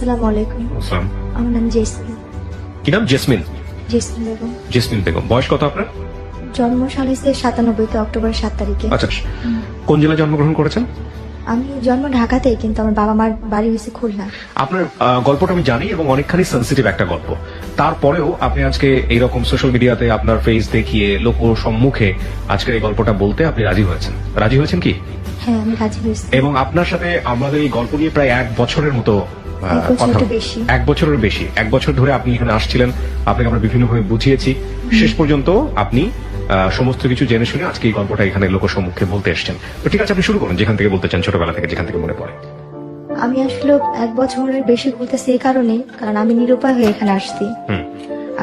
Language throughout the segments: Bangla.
আসসালামু আলাইকুম। আসসালাম। আমার নাম জেসমিন। কি নাম? Jasmine. Jasmine Begum. Jasmine Begum. বয়স কত আপনার? জন্ম সাল হয়েছে 97 অক্টোবর 7 তারিখে। আচ্ছা, কোন জেলায় জন্মগ্রহণ করেছেন? আমি জন্ম ঢাকাতেই, কিন্তু আমার বাবা মার বাড়ি হয়েছে খুলনা। আপনার গল্পটা আমি জানি এবং অনেকখানি সেন্সিটিভ একটা গল্প। তারপরেও আপনি আজকে এইরকম সোশ্যাল মিডিয়াতে আপনার ফেস দেখিয়ে লোক সম্মুখে আজকে এই গল্পটা বলতে আপনি রাজি হয়েছেন। রাজি হয়েছেন কি? হ্যাঁ, আমি রাজি হয়েছি। এবং আপনার সাথে আমাদের এই গল্প নিয়ে প্রায় 1 বছরের মতো কথা, 1 বছরের বেশি, 1 বছর ধরে আপনি এখানে আসছিলেন। আপনাকে আমরা বিভিন্নভাবে বুঝিয়েছি। শেষ পর্যন্ত আপনি সমস্ত কিছু জেনে শুনে আজকে এই গল্পটা এখানে লোক সম্মুখে বলতে এসেছেন। তো ঠিক আছে, আপনি শুরু করুন যেখান থেকে বলতে চান, ছোটবেলা থেকে যেখান থেকে মনে পড়ে। আমি আসলে 1 বছরের বেশি বলতেছি এই কারণে, কারণ আমি নিরুপায় হয়ে এখানে আসছি।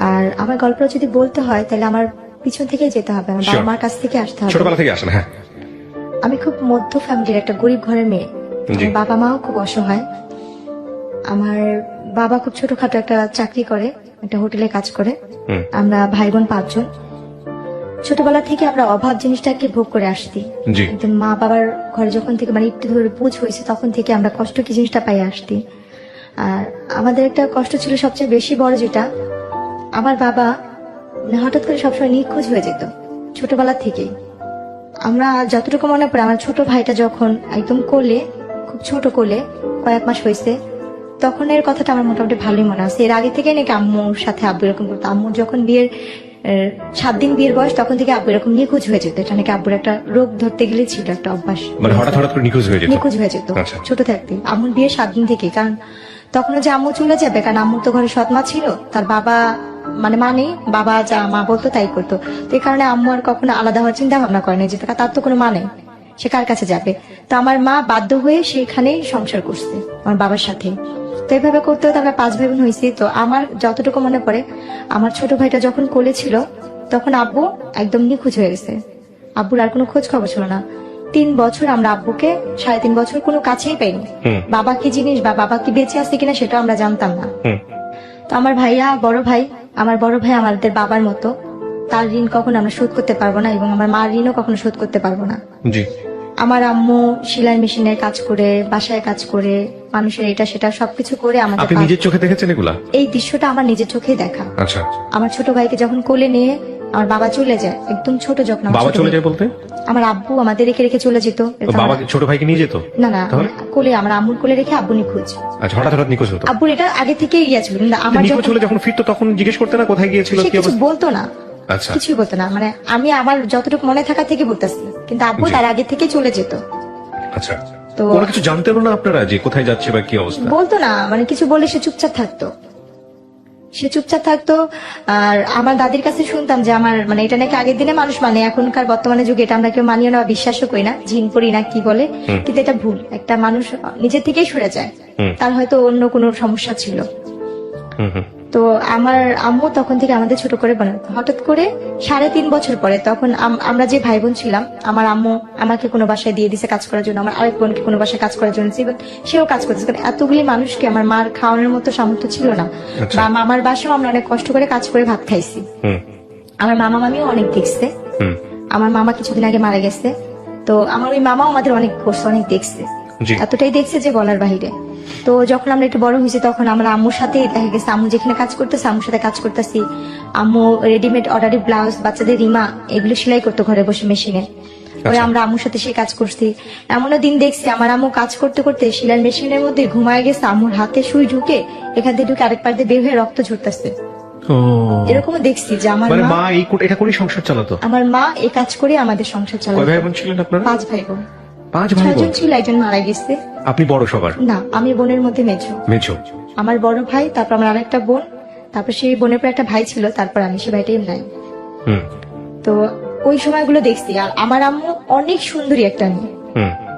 আর আমার গল্পটা যদি বলতে হয় তাহলে আমার পিছন থেকে যেতে হবে, আমার বাবা মার কাছ থেকে আসতে হবে। ছোটবেলা থেকে আসেন? হ্যাঁ। আমি খুব মধ্য ফ্যামিলির একটা গরিব ঘরের মেয়ে। আমার বাবা মাও খুব অসহায়। আমার বাবা খুব ছোটখাটো একটা চাকরি করে, একটা হোটেলে কাজ করে। আমরা ভাই বোন 5 জন। ছোটবেলা থেকে আমরা অভাব জিনিসটাকে ভোগ করে আসছি। কিন্তু মা বাবার ঘরে যখন থেকে মানে একটু ধরে বুঝ হয়েছে তখন থেকে আমরা কষ্ট কি জিনিসটা পাই আসছি। আর আমাদের একটা কষ্ট ছিল সবচেয়ে বেশি বড়, যেটা আমার বাবা হঠাৎ করে সবসময় নিখোঁজ হয়ে যেত ছোটবেলা থেকেই। আমরা যতটুকু মনে পড়ে, আমার ছোট ভাইটা যখন একদম কোলে, খুব ছোট কোলে কয়েক মাস হয়েছে, তখন এর কথাটা আমার মোটামুটি ভালোই মনে আছে। এর আগে থেকে নাকি আম্মুর সাথে আব্বু এরকম করতো। আম্মুর যখন বিয়ের 7 দিন বিয়ের বয়স, তখন থেকে আব্বু এরকম নিখোঁজ হয়ে যেত। এটা নাকি আব্বুর একটা রোগ ধরতে গেলে ছিল, একটা অভ্যাস। মানে হঠাৎ করে নিখোঁজ হয়ে যেত। ছোট থাকতে আম্মুর বিয়ের 7 দিন থেকে। কারণ তখন যে আম্মু চলে যাবে, কারণ আম্মুর তো ঘরে সৎ মা ছিল, তার বাবা মানে বাবা যা মা বলতো তাই করতো। তো এই কারণে আম্মু আর কখনো আলাদা হওয়ার চিন্তা ভাবনা করেনি, যে তার তো কোনো মানে সে কার কাছে যাবে। তো আমার মা বাধ্য হয়ে সেখানেই সংসার করছে আমার বাবার সাথে। তো এইভাবে করতে হতে আমরা 5 ভাই বোন হয়েছি। তো আমার যতটুকু মনে পড়ে, আমার ছোট ভাইটা যখন কোলে ছিল তখন আব্বু একদম নিখোঁজ হয়ে গেছে। আব্বুর আর কোনো খোঁজ খবর ছিল না। 3 বছর আমরা আব্বুকে 3.5 বছর কোনো কাছেই পাইনি। বাবা কি জিনিস বা বাবা কি বেঁচে আছে কিনা সেটা আমরা জানতাম না। তো আমার ভাইয়া আমার বড় ভাই আমাদের বাবার মতো। তার ঋণ কখনো আমরা শোধ করতে পারবো না, এবং আমার মার ঋণও কখনো শোধ করতে পারবো না। আমার আম্মু সেলাই মেশিনের কাজ করে, বাসায় কাজ করে, মানুষের এটা সেটা সবকিছু করে আমাদের। আপনি নিজের চোখে দেখেছেন এগুলা? এই দৃশ্যটা আমার নিজের চোখেই দেখা। আচ্ছা। আমার ছোট ভাইকে যখন কোলে নিয়ে আমার বাবা চলে যায়, একদম ছোট যখন। বাবা চলে যায় বলতে? আমার আব্বু আমাদের রেখে চলে যেত। বাবা ছোট ভাইকে নিয়ে যেত? না, কোলে, আমার আম্মুর কোলে রেখে আব্বু নিখোঁজ। আচ্ছা, হঠাৎ নিখোঁজ হতো? আব্বুর এটা আগে থেকেই গিয়েছিল। আমার যখন ফিরতো তখন জিজ্ঞেস করতে না কোথায় গিয়েছিল? কিছু বলতো না। আচ্ছা, কিছুই বলতো না। মানে আমি আমার যতটুকু মনে থাকা থেকে বলতেছি, কিন্তু আব্বু তার আগে থেকে চলে যেত। আচ্ছা, তো কোনো কিছু জানতেন না আপনারা যে কোথায় যাচ্ছে বা কি অবস্থা? বলতো না, মানে কিছু বলে সে চুপচাপ থাকতো। আর আমার দাদির কাছে শুনতাম যে আমার মানে এটা নাকি আগের দিনে মানুষ মানে, এখনকার বর্তমানে যুগে এটা আমরা কেউ মানিয়ে না, বিশ্বাসও করি না, জিন পড়ি না কি বলে। কিন্তু এটা ভুল। একটা মানুষ নিজের থেকেই সরে যায়, তার হয়তো অন্য কোনো সমস্যা ছিল। তো আমার আম্মু তখন থেকে আমাদের ছোট করে বানাতো। হঠাৎ করে 3.5 বছর পরে, তখন আমরা যে ভাই বোন ছিলাম, আমার আম্মু আমাকে কোনো বাসায় দিয়ে দিছে কাজ করার জন্য, আমার আরেক বোনকে কোনো বাসায় কাজ করার জন্য, সেও কাজ করতেছে। কারণ এতগুলি মানুষকে আমার মার খাওয়ানোর মতো সামর্থ্য ছিল না। বা আমার বাসাও আমরা অনেক কষ্ট করে কাজ করে ভাত খাইছি। আমার মামা মামিও অনেক দেখছে। আমার মামা কিছুদিন আগে মারা গেছে। তো আমার ওই মামাও আমাদের অনেক করছে, অনেক দেখছে, এতটাই দেখছে যে বলার বাহিরে। তো যখন আমরা একটু বড় হয়েছি, তখন আমরা আম্মুর সাথে দেখা গেছে, আম্মু যেখানে কাজ করতেছে আম্মুর সাথে কাজ করতেছি। আম্মু রেডিমেড অর্ডারি ব্লাউজ, বাচ্চাদের রিমা, এগুলো সেলাই করতো ঘরে বসে মেশিনে। ওই আমরা আম্মুর সাথে সেই কাজ করছি। এমনও দিন দেখছি আমার আম্মু কাজ করতে করতে সেলাই মেশিনের মধ্যে ঘুমায় গেছে, আম্মুর হাতে সুই ঢুকে এখান থেকে ঢুকে আরেক পার দিয়ে বের হয়ে রক্ত ঝরতেছে। এরকমও দেখছি যে আমার মা এটা করে সংসার চালাতো। আমার মা এই কাজ করে আমাদের সংসার চালাতো। 5 ভাই বোন ছিলেন আপনারা? 5 ভাই বোন। 5 ভাই বোন ছিল, একজন মারা গেছে। আপনি বড় সবার? না, আমি বোনের মধ্যে মেঝো। আমার বড় ভাই, তারপর আমার আরেকটা বোন, তারপর সেই বোনের পর একটা ভাই ছিল, তারপর আমি, সে ভাইটাই নাই। তো ওই সময়গুলো দেখছি। আর আমার আম্মু অনেক সুন্দরী একটা মেয়ে,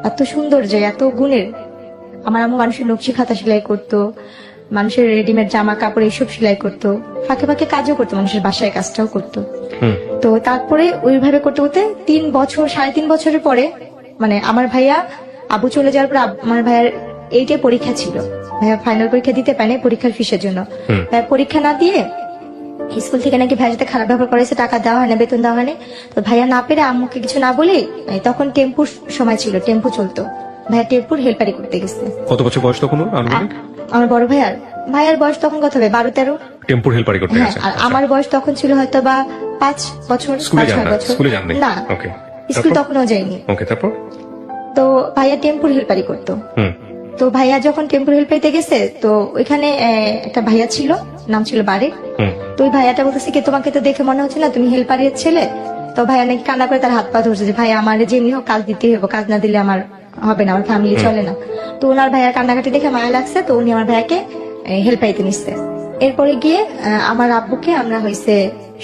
এত সুন্দর যে এত গুণের। আমার আম্মু মানুষের নকশি খাতা সেলাই করতো, মানুষের রেডিমেড জামা কাপড় এইসব সেলাই করতো, ফাঁকে ফাঁকে কাজও করতো, মানুষের বাসায় কাজটাও করতো। তো তারপরে ওইভাবে করতে করতে 3 বছর 3.5 বছরের পরে, মানে আমার ভাইয়া আব্বু চলে যাওয়ার পর আমার ভাইয়ার 8-এ পরীক্ষা ছিল। ভাইয়া ফাইনাল পরীক্ষা দিতে পারেনি পরীক্ষার ফিসের জন্য। ভাইয়া পরীক্ষা না দিয়ে স্কুল থেকে নাকি ভাইয়ের সাথে খারাপ ব্যবহার করেছে, টাকা দেওয়া হয় না, বেতন দেওয়া হয়নি। তো ভাইয়া না পেরে আম্মুকে কিছু না বলে, তখন টেম্পুর সময় ছিল, টেম্পু চলতো, ভাইয়া টেম্পুর হেল্পারি করতে গেছে। কত বছর বয়স তখন? আমার বড় ভাইয়ার বয়স তখন কত হবে, 12-13। টেম্পুর হেল্পারি করতে হ্যাঁ, গেছেন। আর আমার বয়স তখন ছিল হয়তো বা 5 বছর, স্কুলে যান 5-6 না? বছর। স্কুলে যাননি? না, ওকে। স্কুল তারপর? তখনও যাইনি। ওকে, তারপর? তো ভাইয়া টেম্পুর হেল্পারি করতো। হুম। তো ভাইয়া যখন টেম্পুর হেল্পারিতে গেছে, তো ওইখানে একটা ভাইয়া ছিল, নাম ছিল বারেক। হুম। তো ওই ভাইয়াটা বলতেছে কি, তোমাকে তো দেখে মনে হচ্ছে না তুমি হেল্পারের ছেলে। তো ভাইয়া নাকি কান্না করে তার হাত পা ধরছে যে ভাই আমার যেমনি হোক কাজ দিতে হবে, কাজ না দিলে আমার হবে না, আমার ফ্যামিলি চলে না। তো ওনার ভাইয়ার কান্নাকাটি দেখে মায়া লাগছে, তো উনি আমার ভাইয়াকে হেল্পারিতে নিচ্ছে। এরপরে গিয়ে আমার আব্বুকে আমরা হয়েছে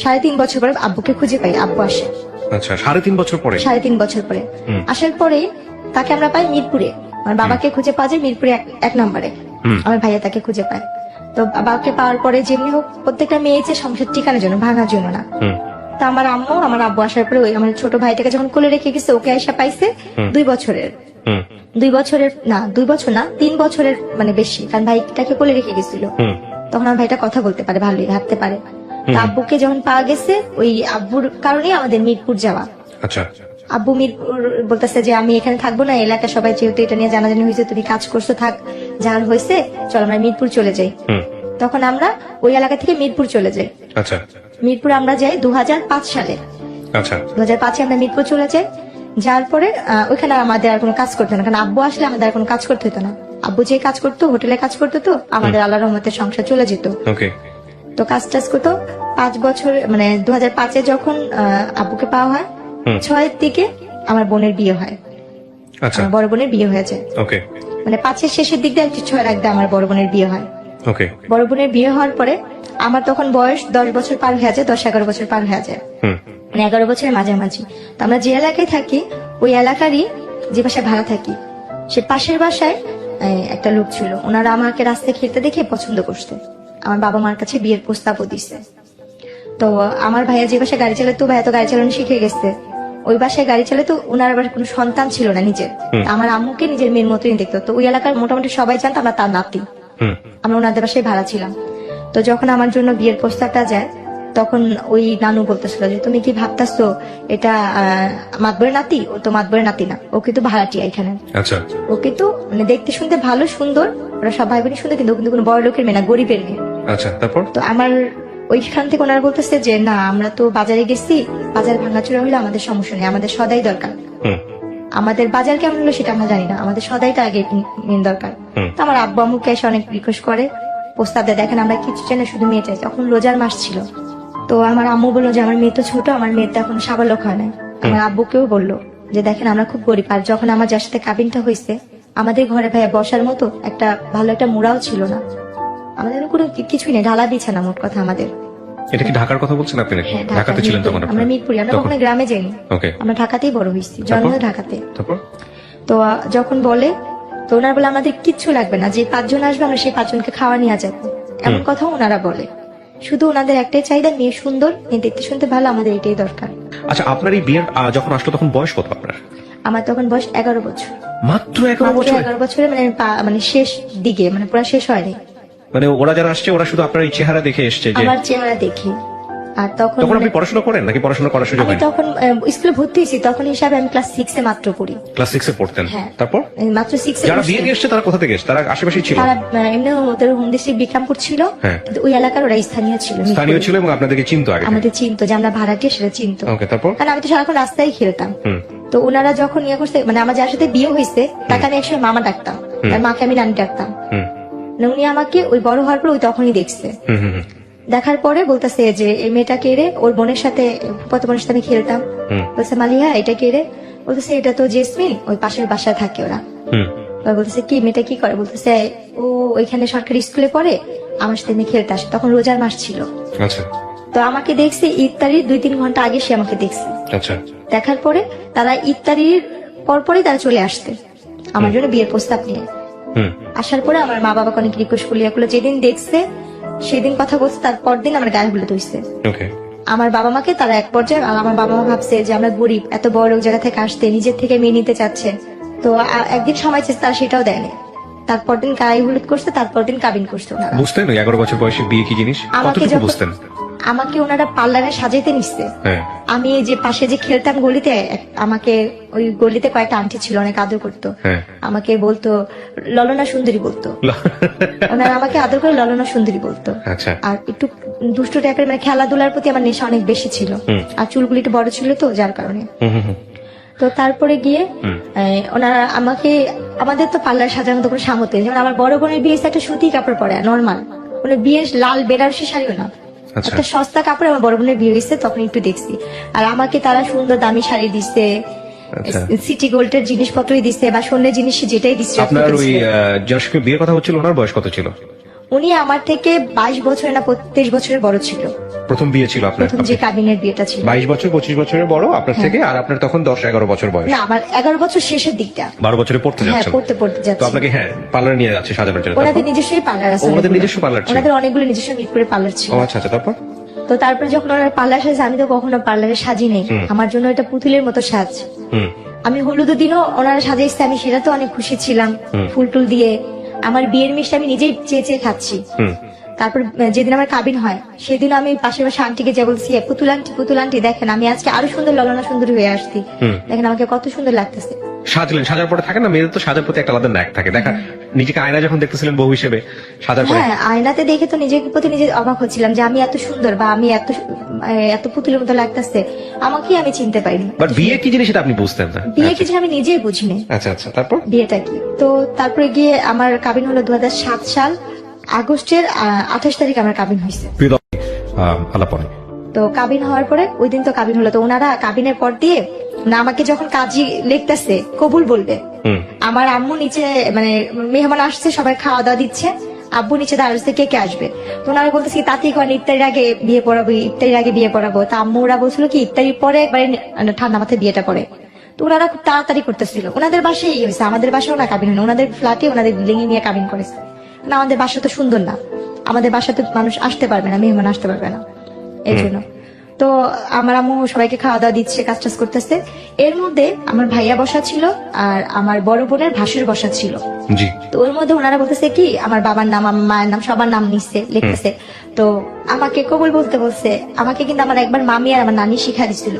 3.5 বছর পরে আব্বুকে খুঁজে পাই। আব্বু আসে আচ্ছা, 3.5 বছর পরে? 3.5 বছর পরে। হুম। আসার পরে তাকে আমরা পাই মিরপুরে। আমার বাবাকে খুঁজে পাওয়া যায় মিরপুরে 1 নম্বরে। হুম। আমার ভাইয়া তাকে খুঁজে পায়। তো বাবাকে পাওয়ার পরে যেমনি হোক প্রত্যেকটা মেয়ে যে সংসার টিকানোর জন্য, ভাঙার জন্য না। হুম। তো আমার আব্বু আসার পরে ওই আমার ছোট ভাইটাকে যখন কোলে রেখে গেছে, ওকে এসে পাইছে 2 বছরের। হুম। 2 বছরের না, 2 বছর না, 3 বছরের মানে বেশি, কারণ ভাইটাকে কোলে রেখে গেছিল। হুম। তখন আমার ভাইটা কথা বলতে পারে, ভালোই হাঁটতে পারে। তো আব্বুকে যখন পাওয়া গেছে, ওই আব্বুর কারণে আমাদের মিরপুর যাওয়া। আচ্ছা। আব্বু মিরপুর বলতেছে যে আমি এখানে থাকবো না, এলাকা সবাই যেহেতু এটা নিয়ে জানাজানি হয়েছে, তুমি কাজ করছো, থাক, যার হয়েছে চল আমরা মিরপুর চলে যাই। হুম। তখন আমরা ওই এলাকা থেকে মিরপুর চলে যাই। আচ্ছা। মিরপুর আমরা যাই 2005 সালে। আচ্ছা। 2005-এ আমরা মিরপুর চলে যাই। যার পরে ওইখানে আমাদের আর কোনো কাজ করতে না, কারণ আব্বু আসলে আমাদের আর কোনো কাজ করতে হতো না। আব্বু যে কাজ করতো, হোটেলে কাজ করতো, তো আমাদের আল্লাহর রহমতে সংসার চলে যেত। ওকে। তো কাজ টাজ করতো 5 বছর, মানে 2005-এ যখন আব্বুকে পাওয়া হয়, 6-এর দিকে আমার বোনের বিয়ে হয়। আচ্ছা। আমার বড় বোনের বিয়ে হয়ে যায়, ওকে। মানে 5-এর শেষের দিক দিয়ে 6-এর আগে আমার বড় বোনের বিয়ে হয়। ওকে। বড় বোনের বিয়ে হওয়ার পরে আমার তখন বয়স 10 বছর পার হয়ে যায়, 10-11 বছর পার হয়ে যায়, হুম। মানে 11 বছরের মাঝামাঝি। তো আমরা যে এলাকায় থাকি, ওই এলাকারই যে বাসায় ভাড়া থাকি, সে পাশের বাসায় একটা লোক ছিল। ওনারা আমাকে রাস্তায় খেলতে দেখে পছন্দ করছে, আমার বাবা মার কাছে বিয়ের প্রস্তাবও দিছে। তো আমার ভাইয়া যে বাসায় গাড়ি চালাতো, ভাইয়া তো গাড়ি চালানো শিখে গেছে, ওই বাসায় গাড়ি চালাতো। ওনার আবার কোনো সন্তান ছিল না নিজের, আমার আম্মুকে নিজের মেয়ের মতোই দেখতো। তো ওই এলাকার মোটামুটি সবাই জানতো আমরা তার নাতি। হুম। আমরা ওনাদের বাসায় ভাড়া ছিলাম। তো যখন আমার জন্য বিয়ের প্রস্তাবটা যায়, তখন ওই নানু বলতেছিল যে তুমি কি ভাবতেছো এটা মাতবরের নাতি? ও তো মাতবরের নাতি না, ও কিন্তু ভাড়াটিয়া এখানে। আচ্ছা। ও কিন্তু মানে দেখতে শুনতে ভালো, সুন্দর, ওরা সব ভাই বোনই সুন্দর, কিন্তু ও কিন্তু কোনো বড় লোকের মেয়ে না, গরিবের মেয়ে। আচ্ছা, তারপর? তো আমার ওইখান থেকে ওনারা বলতেছে যে না, আমরা তো বাজারে গেছি, বাজার ভাঙাচোরা হলে আমাদের সমস্যা নেই, আমাদের সদাই দরকার। হুম। আমাদের বাজার কেমন হলো সেটা আমরা জানি না, আমাদের সদাইটা আগে মেন দরকার। তো আমার আব্বু আম্মুকে এসে অনেক রিকোয়েস্ট করে, প্রস্তাব দেয়, দেখেন আমরা কিছু চাই না, শুধু মেয়ে চাই। তখন রোজার মাস ছিল। তো আমার আম্মু বললো যে আমার মেয়ে তো ছোট, আমার মেয়ে তো এখন সাবালক হয় না। আমার আব্বুকেও বললো যে দেখেন আমরা খুব গরিব, আর যখন আমার যার সাথে কাবিনটা হয়েছে, আমাদের ঘরে ভাইয়া বসার মতো একটা ভালো একটা মুড়াও ছিল না, আমাদের কোনো কিছুই নেই, ঢালা বিছানা মোট কথা আমাদের। এটা কি ঢাকার কথা বলছেন আপনি নাকি? হ্যাঁ, ঢাকাতে ছিলেন তখন আমরা আপনারা? মিরপুরি, আমরা তখন? কখনো গ্রামে যাইনি। ওকে। আমরা ঢাকাতেই বড় হয়েছি, জন্ম ঢাকাতে। তারপর? তো যখন বলে, তো ওনারা বলে আমাদের কিচ্ছু লাগবে না, যে 5 জন আসবে আমরা সেই 5 জনকে খাওয়া নিয়ে যাবো, এমন কথা ওনারা বলে। শুধু ওনাদের একটাই চাহিদা, মেয়ে সুন্দর, মেয়ে দেখতে শুনতে ভালো, আমাদের এটাই দরকার। আচ্ছা, আপনার এই বিয়ের যখন আসলো তখন বয়স কত আপনার? আমার তখন বয়স 11 বছর। মাত্র 11 মাত্র বছর? 11 বছরে, মানে মানে শেষ দিকে, মানে পুরো শেষ হয়নি। মানে ওরা যারা আসছে ওরা শুধু আপনার এই চেহারা দেখে এসছে যে? আমার চেহারা দেখি। আর তখন তখন আপনি পড়াশোনা করেন নাকি পড়াশোনা করার সুযোগ আমি হয়? তখন স্কুলে ভর্তি হয়েছি, তখন হিসাবে আমি ক্লাস 6-এ মাত্র পড়ি। ক্লাস 6 এ পড়তেন? হ্যাঁ। তারপর মাত্র 6-এ যারা বিয়ে দিয়ে এসছে তারা কোথা থেকে এসছে? তারা আশেপাশেই ছিল? তারা এমনি ওদের হোম ডিস্ট্রিক্ট বিক্রমপুর ছিল, হ্যাঁ। কিন্তু ওই এলাকার ওরা স্থানীয় ছিল, স্থানীয় ছিল এবং আপনাদেরকে চিনতো আগে? আমাদের চিনতো যে আমরা ভাড়াটিয়া, সেটা চিনতো। ওকে, তারপর? কারণ আমি তো সারাক্ষণ রাস্তায় খেলতাম। হুম। তো ওনারা যখন ইয়ে করছে, মানে আমার যার সাথে বিয়ে হয়েছে তাকে আমি একসময় মামা ডাকতাম, আর মাকে আমি নানি ডাকতাম। হুম। মানে উনি আমাকে ওই বড় হওয়ার পর ওই তখনই দেখছে। হুম। হুম। দেখার পরে বলতেছে যে এই মেয়েটা কে রে? ওর বোনের সাথে, ফুফাতো বোনের সাথে আমি খেলতাম। হুম। বলছে মালিহা এটা কে রে? বলতেছে এটা তো জেসমিন, ওই পাশের বাসায় থাকে ওরা। হুম। এবার বলতেছে কি মেয়েটা কি করে? বলতেছে ও ওইখানে সরকারি স্কুলে পড়ে, আমার সাথে মেয়ে খেলতে আসে, তখন রোজার মাস ছিল। আচ্ছা। তো আমাকে দেখছে ইফতারির 2-3 ঘন্টা আগে, সে আমাকে দেখছে। আচ্ছা। দেখার পরে তারা ইফতারির পরপরই তারা চলে আসতে আমার জন্য বিয়ের প্রস্তাব নিয়ে। হুম। আসার পরে আমার মা বাবাকে অনেক রিকোয়েস্ট করলো, যেদিন দেখছে সেদিন কথা বলছে, তারপর দিন আমার গায়ে হলুদ হইছে। ওকে। আমার বাবা মাকে তারা এক পর্যায়ে, আমার বাবা মা ভাবছে যে আমরা গরিব, এত বড় জায়গা থেকে আসতে নিজের থেকে মেয়ে নিতে চাচ্ছে, তো একদিন সময় চেয়েছে, তারা সেটাও দেয়নি। তারপর দিন গায়ে হলুদ করছে, তারপর দিন কাবিন করছে ওনারা। বুঝতেন ওই 11 বছর বয়সে বিয়ে কি জিনিস? আমাকে কতটুকু যখন বুঝতেন? আমাকে ওনারা পার্লারে সাজাইতে নিচ্ছে। হ্যাঁ আমি এই যে পাশে যে খেলতাম গলিতে, আমাকে ওই গলিতে কয়েকটা আন্টি ছিল, অনেক আদর করতো, হ্যাঁ আমাকে বলতো ললনা সুন্দরী বলতো। ওনারা আমাকে আদর করে ললনা সুন্দরী বলতো। আচ্ছা আর একটু দুষ্ট টাইপের, মানে খেলাধুলার প্রতি আমার নেশা অনেক বেশি ছিল, আর চুলগুলি একটু বড় ছিল তো যার কারণে। তো তারপরে গিয়ে ওনারা আমাকে, আমাদের তো পার্লার সাজানোর তো কোনো সামর্থ্য নেই। যেমন আমার বড় বোনের বিয়ে একটা সুতি কাপড় পরে নর্মাল, মানে বিয়ের লাল বেনারসি শাড়িও না, আচ্ছা। একটা সস্তা কাপড়ে আমার বড় বোনের বিয়ে হয়েছে, তখন একটু দেখছি। আর আমাকে তারা সুন্দর দামি শাড়ি দিচ্ছে, আচ্ছা। সিটি গোল্ডের জিনিসপত্রই দিচ্ছে, বা স্বর্ণের জিনিস যেটাই দিচ্ছে। আপনার ওই যার সঙ্গে বিয়ের কথা হচ্ছিল ওনার বয়স কত ছিল? উনি আমার থেকে 22 বছরের না 23 বছরের বড় ছিল। প্রথম বিয়ে ছিল আপনার? প্রথম যে কাবিনের বিয়েটা ছিল 22 বছর 25 বছরের বড় আপনার থেকে, আর আপনার তখন 10-11 বছর বয়স। না, আমার 11 বছর শেষের দিকটা। 12 বছরে পড়তে হ্যাঁ, যাচ্ছেন। পড়তে তো যাচ্ছি। আপনাকে হ্যাঁ পার্লার নিয়ে যাচ্ছে সাজানোর জন্য। ওনাদের নিজস্বই পার্লার আছে। ওনাদের নিজস্ব পার্লার ছিল? ওনাদের অনেকগুলো নিজস্ব মিরপুরে পার্লার ছিল। ও আচ্ছা আচ্ছা, তারপর? তো তারপরে যখন ওনারা পার্লার সাজে, আমি তো কখনো পার্লারে সাজি নেই, আমার জন্য এটা পুতুলের মতো সাজ। আমি হলুদ দিনও ওনারা সাজাইছে, আমি সেটা তো অনেক খুশি ছিলাম, ফুল টুল দিয়ে। আমার বিয়ের মিষ্টি আমি নিজেই চেয়ে চেয়ে খাচ্ছি। তারপর যেদিন আমার কাবিন হয় সেদিন আমি পাশে পাশে আন্টিকে যে বলছি, পুতুল আন্টি দেখেন আমি আজকে আরো সুন্দর ললনা সুন্দরী হয়ে আসছি, দেখেন আমাকে কত সুন্দর লাগতেছে। সাজলেন, সাজার পরে থাকে না মেয়েদের তো সাজার প্রতি একটা আলাদা ন্যাক থাকে, দেখা নিজেকে আয়না যখন দেখতেছিলেন বউ হিসেবে সাজার পরে? হ্যাঁ, আয়নাতে দেখে তো নিজের প্রতি নিজে অবাক হচ্ছিলাম যে আমি এত সুন্দর, বা আমি এত পুতুলের মতো লাগতেছে, আমাকে আমি চিনতে পারিনি। বাট বিয়ে কি জিনিস সেটা আপনি বুঝতেন না? বিয়ে কি আমি নিজেই বুঝিনি। আচ্ছা আচ্ছা, তারপর? বিয়েটা কি, তো তারপরে গিয়ে আমার কাবিন হলো 2007 সাল আগস্টের 28 তারিখ আমার কাবিন হয়েছে। আলাপনে তো কাবিন হওয়ার পরে ওই দিন তো কাবিন হলো, তো ওনারা কাবিনের পর দিয়ে না আমাকে যখন কাজী লিখতেছে কবুল বলবে, আমার আম্মু নিচে মানে মেহমান আসছে, সবাই খাওয়া দাওয়া দিচ্ছে, আব্বু নিচে দাঁড়াচ্ছে কে কে আসবে। তো ওনারা বলতেছে তাঁতি করেন ইফতারির আগে বিয়ে পড়াবো, ইফতারির আগে বিয়ে পড়াবো। তা আম্মু ওরা বলছিল কি ইফতারির পরে একবারে ঠান্ডা মাথায় বিয়েটা পড়ে। তো ওনারা খুব তাড়াতাড়ি করতেছিল, ওনাদের বাসায় এই হয়েছে, আমাদের বাসাও না কাবিন হয়, ওনাদের ফ্ল্যাটে ওনাদের বিল্ডিং এ নিয়ে কাবিন করেছে না। আমাদের বাসা তো সুন্দর না, আমাদের বাসাতে মানুষ আসতে পারবে না, মেহমান আসতে পারবে না, এই জন্য। তো আমার আম্মু সবাইকে খাওয়া দাওয়া দিচ্ছে, কাজ টাজ করতেছে। এর মধ্যে আমার ভাইয়া বসা ছিল, আর আমার বড় বোনের ভাসুর বসা ছিল। জি। তো ওর মধ্যে ওনারা বলতেছে কি আমার বাবার নাম, আমার মায়ের নাম, সবার নাম নিচ্ছে, লিখতেছে। তো আমাকে কবুল বলতে বলছে, আমাকে কিন্তু আমার একবার মামি আর আমার নানি শিখা দিছিল,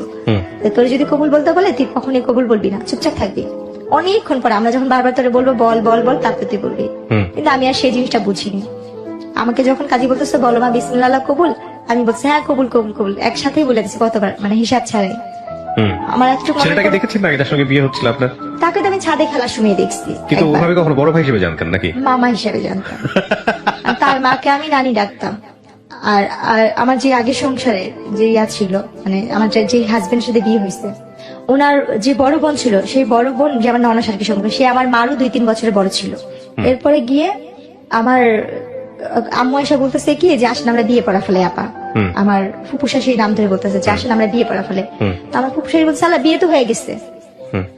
তোর যদি কবুল বলতে বলে তুই কখনোই কবুল বলবি না, চুপচাপ থাকবি। অনেকক্ষণ পরে আমরা যখন বারবার তোরে বলবো বল বল বল, তারপর তুই বলবি। কিন্তু আমি আর সেই জিনিসটা বুঝিনি। আমাকে যখন কাজী বলতেছে বলো মা বিসমিল্লাহ কবুল, আমি বলছি হ্যাঁ কবুল কবুল কবুল, একসাথেই বলে দিচ্ছি কতবার, মানে হিসাব ছাড়াই। আমার একটু ছেলেটাকে দেখেছেন না, এটার সঙ্গে বিয়ে হচ্ছিল আপনার? তাকে তো আমি ছাদে খেলার সময় দেখছি, কিন্তু ওভাবে কখনো বড় ভাই হিসেবে জানতেন নাকি? মামা হিসেবে জানতাম। আর তার মাকে আমি নানি ডাকতাম। আর আমার যে আগে সংসারে যে ছিল, মানে আমার যে হাজবেন্ডের সাথে বিয়ে হয়েছে, ওনার যে বড় বোন ছিল, সেই বড় বোন যে আমার ননার সাথে সম্পর্ক, সে আমার মারও 2-3 বছরের বড় ছিল। এরপরে গিয়ে আমার আম্মু এসে বলতেছে কি যে আসেন আমরা বিয়ে পড়া ফেলে আপা, আমার ফুপুসা সেই নাম ধরে বলতেছে যে আসেন আমরা বিয়ে পড়া ফেলে। তো আমার ফুপুসা বলছে আল্লাহ বিয়ে তো হয়ে গেছে।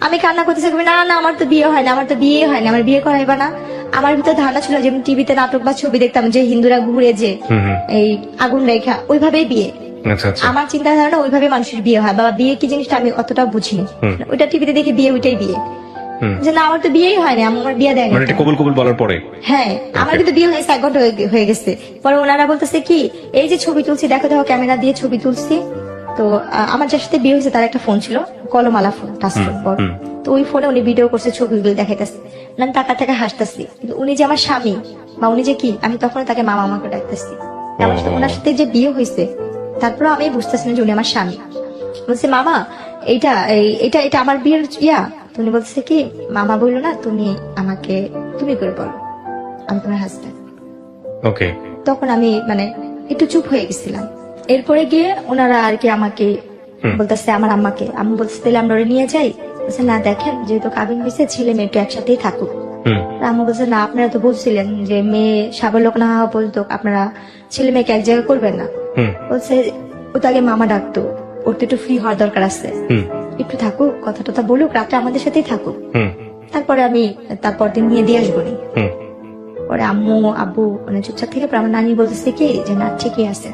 আমি কান্না করতেছি, না না আমার তো বিয়ে হয় না, আমার তো বিয়ে হয় না, আমার বিয়ে করাইবা না। আমার ভিতরে ধারণা ছিল যেমন টিভিতে নাটক বা ছবি দেখতাম যে হিন্দুরা ঘুরে যে এই আগুন রেখা, ওইভাবেই বিয়ে। আমার চিন্তা ধারণা ওইভাবে মানুষের বিয়ে হয়, বাবা বিয়ে কি জিনিসটা আমি অতটা বুঝিনি। ওইটা টিভিতে দেখে বিয়ে, ওইটাই বিয়ে। যে না আমার তো বিয়েই হয় না, আমার বিয়ে দেয় না। কবুল কবুল বলার পরে হ্যাঁ আমার কিন্তু বিয়ে হয়েছে 1 ঘন্টা হয়ে গেছে। পরে ওনারা বলতেছে কি এই যে ছবি তুলছি, দেখো দেখো ক্যামেরা দিয়ে ছবি তুলছি। তো আমার যার সাথে বিয়ে হয়েছে তার একটা ফোন ছিল, কলমালা ফোন, টাচ ফোন বড়। তো ওই ফোনে উনি ভিডিও করছে, ছবিগুলো দেখাইতেছে, আমি টাকা টাকা হাসতেছি। কিন্তু উনি যে আমার স্বামী বা উনি যে কি, আমি তখন তাকে মামা আমাকে ডাকতেছি। ওনার সাথে যে বিয়ে হয়েছে, তারপরে আমি বুঝতেছি না যে উনি আমার স্বামী। বলছে মামা এইটা এটা এটা আমার বিয়ের ইয়া। তুমি বলছে কি মামা বললো না, তুমি আমাকে তুমি করে বলো, আমি তোমার হাজবেন্ড। ওকে। তখন আমি মানে একটু চুপ হয়ে গেছিলাম। এরপরে গিয়ে ওনারা আর কি আমাকে বলতেছে, আমার আম্মাকে, আম্মু বলছে তাহলে আমরা ওরে নিয়ে যাই। বলছে না দেখেন যেহেতু কাবিন হয়েছে ছেলে মেয়ে একটু একসাথেই থাকুক। আম্মু বলছে না আপনারা তো বলছিলেন যে মেয়ে সাবলোক না হওয়া পর্যন্ত আপনারা ছেলে মেয়েকে এক জায়গায় করবেন না। বলছে ও তো আগে মামা ডাকতো, ওর তো একটু ফ্রি হওয়ার দরকার আছে, একটু থাকুক, কথা টথা বলুক, রাতে আমাদের সাথেই থাকুক, তারপরে আমি তারপর দিন নিয়ে দিয়ে আসবো নি। পরে আম্মু আব্বু মানে চুপচাপ থেকে আমার নানি বলতেছে কি যে না ঠিকই আছে,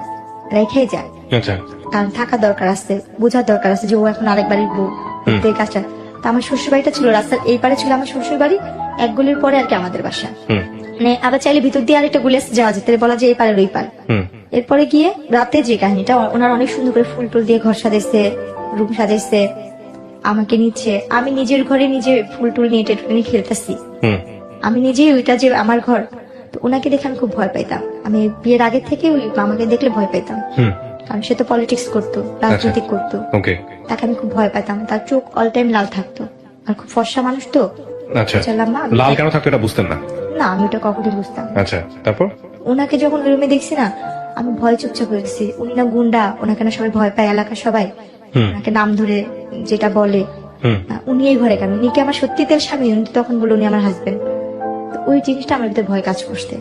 রেখে যায়, কারণ থাকার দরকার আছে, বোঝার দরকার আছে যে ও এখন আরেক বাড়ির বউ, কাজটা। তো আমার শ্বশুর বাড়িটা ছিল রাস্তার এই পারে ছিল আমার শ্বশুর বাড়ি, 1 গলির পরে আর কি আমাদের বাসা। মানে আবার চাইলে ভিতর দিয়ে আরেকটা গুলি যাওয়া যেতে, বলা যে এই পারে ওই পার। এরপরে গিয়ে রাতে যে কাহিনীটা, ওনারা অনেক সুন্দর করে ফুল টুল দিয়ে ঘর সাজাইছে, রুম সাজাইছে, আমাকে নিচ্ছে, আমি নিজের ঘরে নিজে ফুল টুল নিয়ে টেটুল নিয়ে খেলতেছি, আমি নিজেই ওইটা যে আমার ঘর। তো ওনাকে দেখে আমি খুব ভয় পাইতাম, আমি বিয়ের আগে থেকে ওই আমাকে দেখলে ভয় পাইতাম, কারণ সে তো পলিটিক্স করতো, রাজনীতি করতো, তাকে আমি খুব ভয় পাইতাম। তার চোখ অল টাইম লাল থাকতো, আর খুব ফর্সা মানুষ তো। লাল কেন থাকতো এটা বুঝতেন না? না, আমি ওটা কখনোই বুঝতাম। আচ্ছা, তারপর ওনাকে যখন রুমে দেখছি না, আমি ভয় চুপচাপ হয়ে গেছি। উনি না গুন্ডা, ওনাকে না সবাই ভয় পায়, এলাকার সবাই ওনাকে নাম ধরে যেটা বলে। উনি এই ঘরে কেন, উনি কি আমার সত্যি তেল স্বামী? উনি তখন বলে উনি আমার হাজবেন্ড। ওই জিনিসটা আমার ভিতরে ভয় কাজ করছে।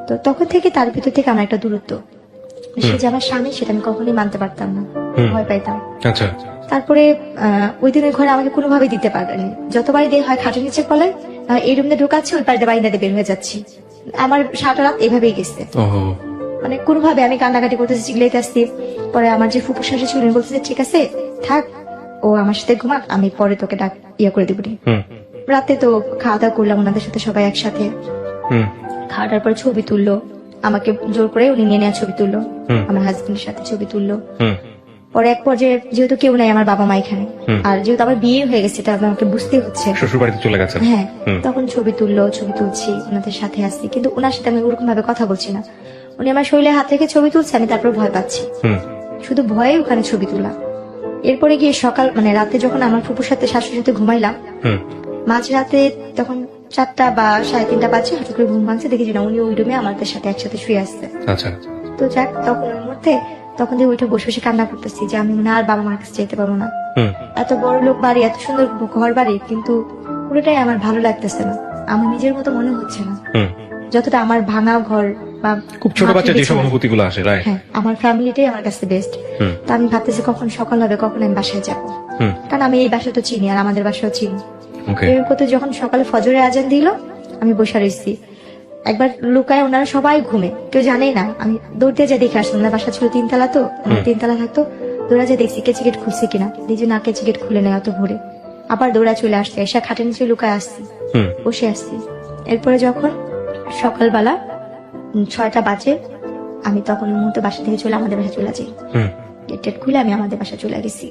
তো তখন থেকে তার ভিতর থেকে আমার একটা দূরত্ব, সে যে আমার স্বামী সেটা আমি কখনোই মানতে পারতাম না, ভয় পাইতাম। আচ্ছা, তারপরে ওই দিনের ঘরে আমাকে কোনোভাবে দিতে পারেনি। যতবারই দিয়ে হয় খাটের নিচে পলাই, এই রুমে ঢোকাচ্ছি, ওই পাড়ে বাড়িতে বের হয়ে যাচ্ছি। আমার সারাটা রাত এভাবেই গেছে, মানে কোনোভাবে আমি কান্নাকাটি করতেছি, চিগলাইতে আসছি। পরে আমার যে ফুপু শাশুড়ি ছিল উনি বলতেছে ঠিক আছে থাক, ও আমার সাথে ঘুমাক, আমি পরে তোকে ডাক ইয়ে করে দিবনি। রাতে তো খাওয়া দাওয়া করলাম ওনাদের সাথে সবাই একসাথে। খাওয়াটার পরে ছবি তুললো, আমাকে জোর করে উনি নিয়ে নেওয়া ছবি তুললো, আমার হাজবেন্ডের সাথে ছবি তুললো। পরে এক পর্যায়ে যেহেতু কেউ নাই আমার বাবা মা এখানে, আর যেহেতু আমার বিয়ে হয়ে গেছে এটা আমাকে বুঝতে হচ্ছে, শ্বশুর বাড়িতে চলে গেছেন। হ্যাঁ, তখন ছবি তুললো, ছবি তুলছি, ওনাদের সাথে আসছি, কিন্তু ওনার সাথে আমি ওরকম ভাবে কথা বলছি না। উনি আমার শরীরে হাত রেখে ছবি তুলছে, আমি তারপর ভয় পাচ্ছি, শুধু ভয়ে ওখানে ছবি তোলা। এরপরে গিয়ে সকাল মানে রাতে যখন আমার ফুপুর সাথে শাশুড়ির সাথে ঘুমাইলাম, মাঝরাতে তখন 4টা বা 3:30 বাজে, হঠাৎ করে ঘুম ভাঙছে, দেখি যে না উনি ওই রুমে আমাদের সাথে একসাথে শুয়ে আসছে। তো যাক, তখন ওর মধ্যে তখন দিয়ে উঠে বসে বসে কান্না করতেছি যে আমি মনে আর বাবা মার কাছে যেতে পারবো না। এত বড় লোক বাড়ি, এত সুন্দর ঘর বাড়ি, কিন্তু পুরোটাই আমার ভালো লাগতেছে না, আমার নিজের মতো মনে হচ্ছে না। যতটা আমার ভাঙা ঘর বা খুব ছোট বাচ্চা যেসব অনুভূতিগুলো আসে, হ্যাঁ, আমার ফ্যামিলিটাই আমার কাছে বেস্ট। তো আমি ভাবতেছি কখন সকাল হবে, কখন আমি বাসায় যাবো, কারণ আমি এই বাসা তো চিনি আর আমাদের বাসাও চিনি। এরপর যখন সকালে ফজরের আজান দিল, আমি বসে রয়েছি, একবার লুকায়, ওনারা সবাই ঘুমে, কেউ জানেই না, আমি দৌড় দিয়ে যা দেখে আসলাম। ওনার বাসা ছিল 3 তলা, তো 3 তলা থাকতো, দৌড়া যে দেখছি কেচি গেট খুলছে কিনা, নিজে না কেচি গেট খুলে নেয় অত ভোরে, আবার দৌড়া চলে আসছে, এসে খাটের নিচে লুকায় আসছি, বসে আসছি। এরপরে যখন সকালবেলা 6টা বাজে, আমি তখন মুহূর্তে বাসা থেকে চলে আমাদের বাসা চলে যাই, গেট টেট খুলে আমি আমাদের বাসা চলে গেছি।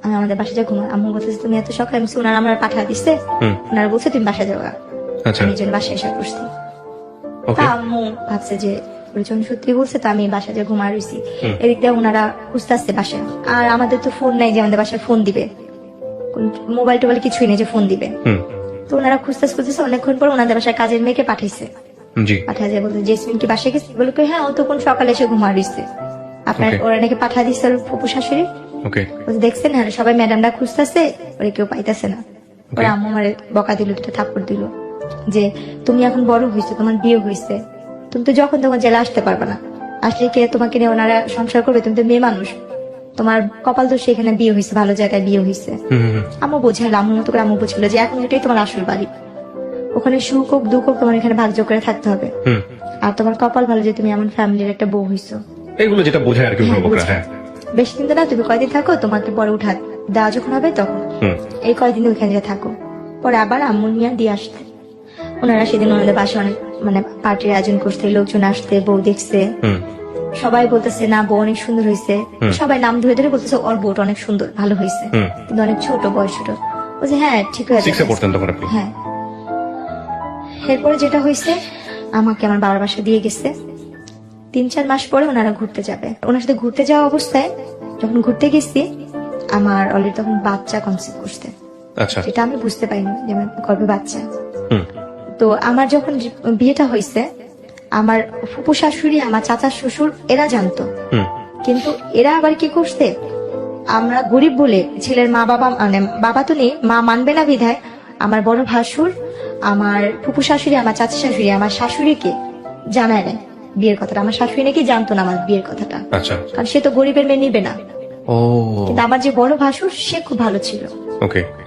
আমি আমাদের বাসা যা ঘুমা, আম্মু বলতেছে তুমি এত সকালে, আমি ওনারা আমার পাঠা দিচ্ছে, ওনারা বলছে তুমি বাসা যাওয়া, আমি জন্য বাসায় এসে বসছি। তা আম্মু ভাবছে যে পরিচয় সত্যি বলছে, তো আমি বাসা যে ঘুমা রয়েছি। এদিক দিয়ে ওনারা খুঁজতে আসছে বাসায়, আর আমাদের তো ফোন নাই যে আমাদের বাসায় ফোন দিবে, মোবাইল টোবাইল কিছুই নেই যে ফোন দিবে। তো ওনারা খুঁজতে খুঁজতেছে, অনেকক্ষণ পর ওনাদের বাসায় কাজের মেয়েকে পাঠাইছে, পাঠায় যায় বলতে জেসমিন কি বাসায় গেছে, বলে হ্যাঁ ও তো কোন সকালে এসে ঘুমা রয়েছে, আপনার ওরা নাকি পাঠা দিচ্ছে ওর ফুপু শাশুড়ি। দেখছেন হ্যাঁ সবাই ম্যাডামরা খুঁজতেছে, ওরা কেউ পাইতেছে না। ওরা আম্মু আমারে বকা দিল, দুটো থাপ্পড় দিল যে তুমি এখন বড় হয়েছে, তোমার বিয়ে হয়েছে, তুমি তো যখন তখন জেলে আসতে পারবে না, আসলে কে তোমাকে নিয়ে ওনারা সংসার করবে, তুমি তো মেয়ে মানুষ, তোমার কপাল দোষ এখানে বিয়ে হয়েছে, ভালো জায়গায় বিয়ে হয়েছে। আম্মু বোঝাইল, আম্মুর মতো করে আম্মু বুঝলো যে এখন এটাই তোমার আসল বাড়ি, ওখানে সুখ হোক দুঃখ হোক তোমার এখানে ভাগ্য করে থাকতে হবে, আর তোমার কপাল ভালো যে তুমি এমন ফ্যামিলির একটা বউ হইছো, এগুলো যেটা বোঝায় আর কি। বেশি দিন তো না, তুমি কয়দিন থাকো, তোমাকে পরে উঠা দেওয়া যখন হবে তখন এই কয়দিন ওইখানে যে থাকো, পরে আবার আম্মু নিয়ে দিয়ে আসতে। ওনারা সেদিন ওনাদের বাসায় অনেক মানে পার্টির আয়োজন করছে, লোকজন আসতে, বউ দেখছে, সবাই বলতেছে না বউ অনেক সুন্দর হয়েছে, সবাই নাম ধরে ধরে বলতেছে ওর বউটা অনেক সুন্দর ভালো হয়েছে, কিন্তু অনেক ছোট, বয়স ছোট। বলছে হ্যাঁ ঠিক হয়েছে, হ্যাঁ। এরপরে যেটা হয়েছে, আমাকে আমার বাবার বাসা দিয়ে গেছে, 3-4 মাস পরে ওনারা ঘুরতে যাবে। ওনার সাথে ঘুরতে যাওয়া অবস্থায় যখন ঘুরতে গেছি, আমার অলরেডি তখন বাচ্চা কনসিভ করতে, সেটা আমি বুঝতে পারিনি যে আমার গর্ভে বাচ্চা। তো আমার যখন বিয়েটা হয়েছে, আমার ফুপু শাশুড়ি, আমার চাচা শ্বশুর এরা জানতো, কিন্তু এরা আবার কি করছে, আমরা গরিব বলে ছেলের মা বাবা মানে বাবা তো নেই, মা মানবে না বিধায় আমার বড় ভাসুর, আমার ফুপু শাশুড়ি, আমার চাচা শাশুড়ি, আমার শাশুড়িকে জানায় নেয় বিয়ের কথাটা। আমার শাশুড়ি নাকি জানতো না আমার বিয়ের কথাটা, কারণ সে তো গরিবের মেয়ে নিবে না। কিন্তু আমার যে বড় ভাসুর সে খুব ভালো ছিল,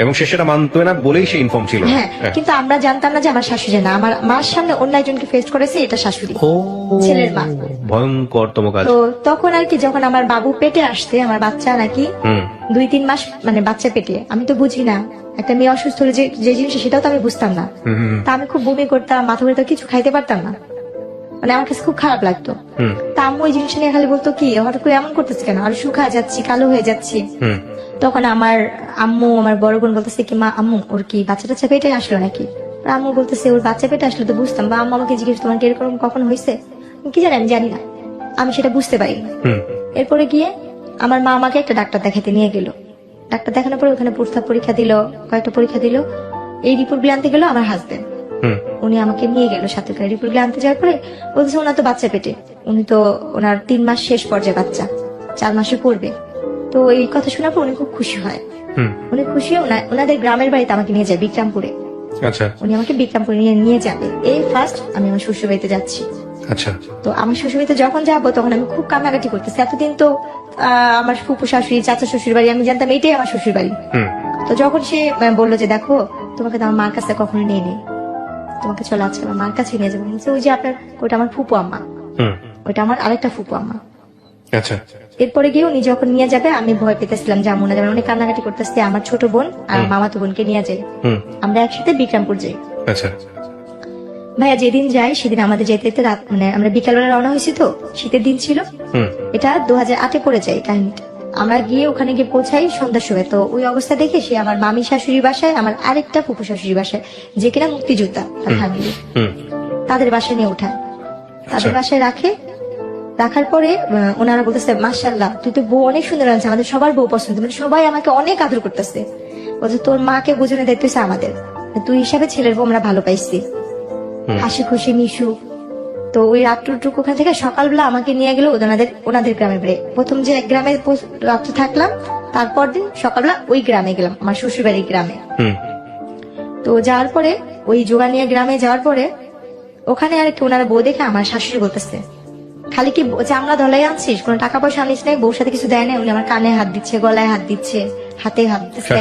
এবং সে সেটা মানতো না বলেই সে ইনফর্ম ছিল। হ্যাঁ, কিন্তু আমরা জানতাম না যে আমার শাশুড়ি না, আমার মার সামনে অন্য একজনকে ফেস করেছে, এটা শাশুড়ি, ছেলের মা। ভয়ঙ্করতম কাজ। তো তখন আর কি, যখন আমার বাবু পেটে আসছে, আমার বাচ্চা নাকি 2-3 মাস মানে বাচ্চা পেটে, আমি তো বুঝি না একটা মেয়ে অসুস্থ হলে যে জিনিস সেটাও তো আমি বুঝতাম না। তা আমি খুব বমি করতাম, মাথা ব্যথা, কিছু খাইতে পারতাম না। মানে আমার কাছে খুব খারাপ লাগতো। তা আম্মু ওই জিনিসটা নিয়ে খালি বলতো কি হঠাৎ করে এমন করতেছে কেন, আর শুকা যাচ্ছি, কালো হয়ে যাচ্ছি। তখন আমার আম্মু আমার বড় বোন বলতেছে কি মা আম্মু ওর কি বাচ্চা টাচ্চা পেটে আসলো নাকি? আর আম্মু বলতেছে ওর বাচ্চা পেটে আসলে তো বুঝতাম, বা আম্মু আমাকে জিজ্ঞেস তোমার কি এরকম কখন হয়েছে, কি জানি আমি জানি না, আমি সেটা বুঝতে পারি। এরপরে গিয়ে আমার মা আমাকে একটা ডাক্তার দেখাতে নিয়ে গেল। ডাক্তার দেখানোর পরে ওখানে প্রস্তাব পরীক্ষা দিল, কয়েকটা পরীক্ষা দিল। এই রিপোর্ট গুলো আনতে গেল আমার হাজবেন্ড, উনি আমাকে নিয়ে গেল সাথে করে। রিপোর্ট গুলো আনতে যাওয়ার পরে বলতেছে ওনার তো বাচ্চা পেটে, উনি তো ওনার 3 মাস শেষ পর্যায়ে, বাচ্চা 4 মাসে পড়বে। তো এই কথা শোনার পর উনি খুব খুশি হয়। উনি খুশি হয়ে ওনাদের গ্রামের বাড়িতে আমাকে নিয়ে যায় বিক্রমপুরে। আচ্ছা, উনি আমাকে বিক্রমপুরে নিয়ে যাবে। এই ফার্স্ট আমি আমার শ্বশুর বাড়িতে যাচ্ছি। আচ্ছা, তো আমার শ্বশুর বাড়িতে যখন যাবো তখন আমি খুব কান্নাকাটি করতেছি। এতদিন তো আমার ফুপু শাশুড়ি, চাচা শ্বশুর বাড়ি, আমি জানতাম এটাই আমার শ্বশুর বাড়ি। তো যখন সে বললো যে দেখো তোমাকে তো আমার মার কাছে কখনো নিয়ে নেই, তোমাকে চলে আজকে আমার মার কাছে নিয়ে যাবো। ওই যে আপনার ওইটা আমার ফুপু আম্মা, ওইটা আমার আরেকটা ফুপু আম্মা। আচ্ছা। এরপরে গিয়ে উনি যখন নিয়ে যাবে আমি ভয় পেতেছিলাম যে আম্মু না যাবে, অনেক কান্নাকাটি করতেছে। আমার ছোট বোন আর মামাতো বোনকে নিয়ে যাই, আমরা একসাথে বিক্রমপুর যাই। আচ্ছা ভাইয়া যেদিন যাই সেদিন আমাদের যেতে যেতে রাত, মানে আমরা বিকালবেলা রওনা হয়েছি, তো শীতের দিন ছিল। এটা 2008-এ পড়ে যায় কাহিনীটা। আমরা গিয়ে ওখানে গিয়ে পৌঁছাই সন্ধ্যার সময়। তো ওই অবস্থা দেখে সে আমার মামি শাশুড়ির বাসায়, আমার আরেকটা ফুপু শাশুড়ির বাসায়, যে কিনা মুক্তিযোদ্ধা তার ফ্যামিলি, তাদের বাসায় নিয়ে ওঠায়, তাদের বাসায় রাখার পরে ওনারা বলতেছে মাশাআল্লাহ তুই তো বউ অনেক সুন্দর আছে, আমাদের সবার বউ পছন্দ, মানে সবাই আমাকে অনেক আদর করতেছে। বলছে তোর মাকে বোঝানোর দায়িত্ব হচ্ছে আমাদের, তুই হিসাবে ছেলের বউ আমরা ভালো পাইছি, হাসি খুশি মিশু। তো ওই রাত্রটুকু ওখান থেকে সকালবেলা আমাকে নিয়ে গেল ওনাদের গ্রামে বেড়ে। প্রথম যে এক গ্রামে রাত্র থাকলাম, তারপর দিন সকালবেলা ওই গ্রামে গেলাম, আমার শ্বশুর বাড়ির গ্রামে। তো যাওয়ার পরে ওই জোগানিয়া গ্রামে যাওয়ার পরে ওখানে আর কি ওনারা বউ দেখে আমার শাশুড়ি বলতেছে খালি কি চামড়া ধলাই আনছিস, কোনো টাকা পয়সা আনিস নাই, বউর সাথে কিছু দেয় না। উনি আমার কানে হাত দিচ্ছে, গলায় হাত দিচ্ছে, হাতে হাত দিচ্ছে।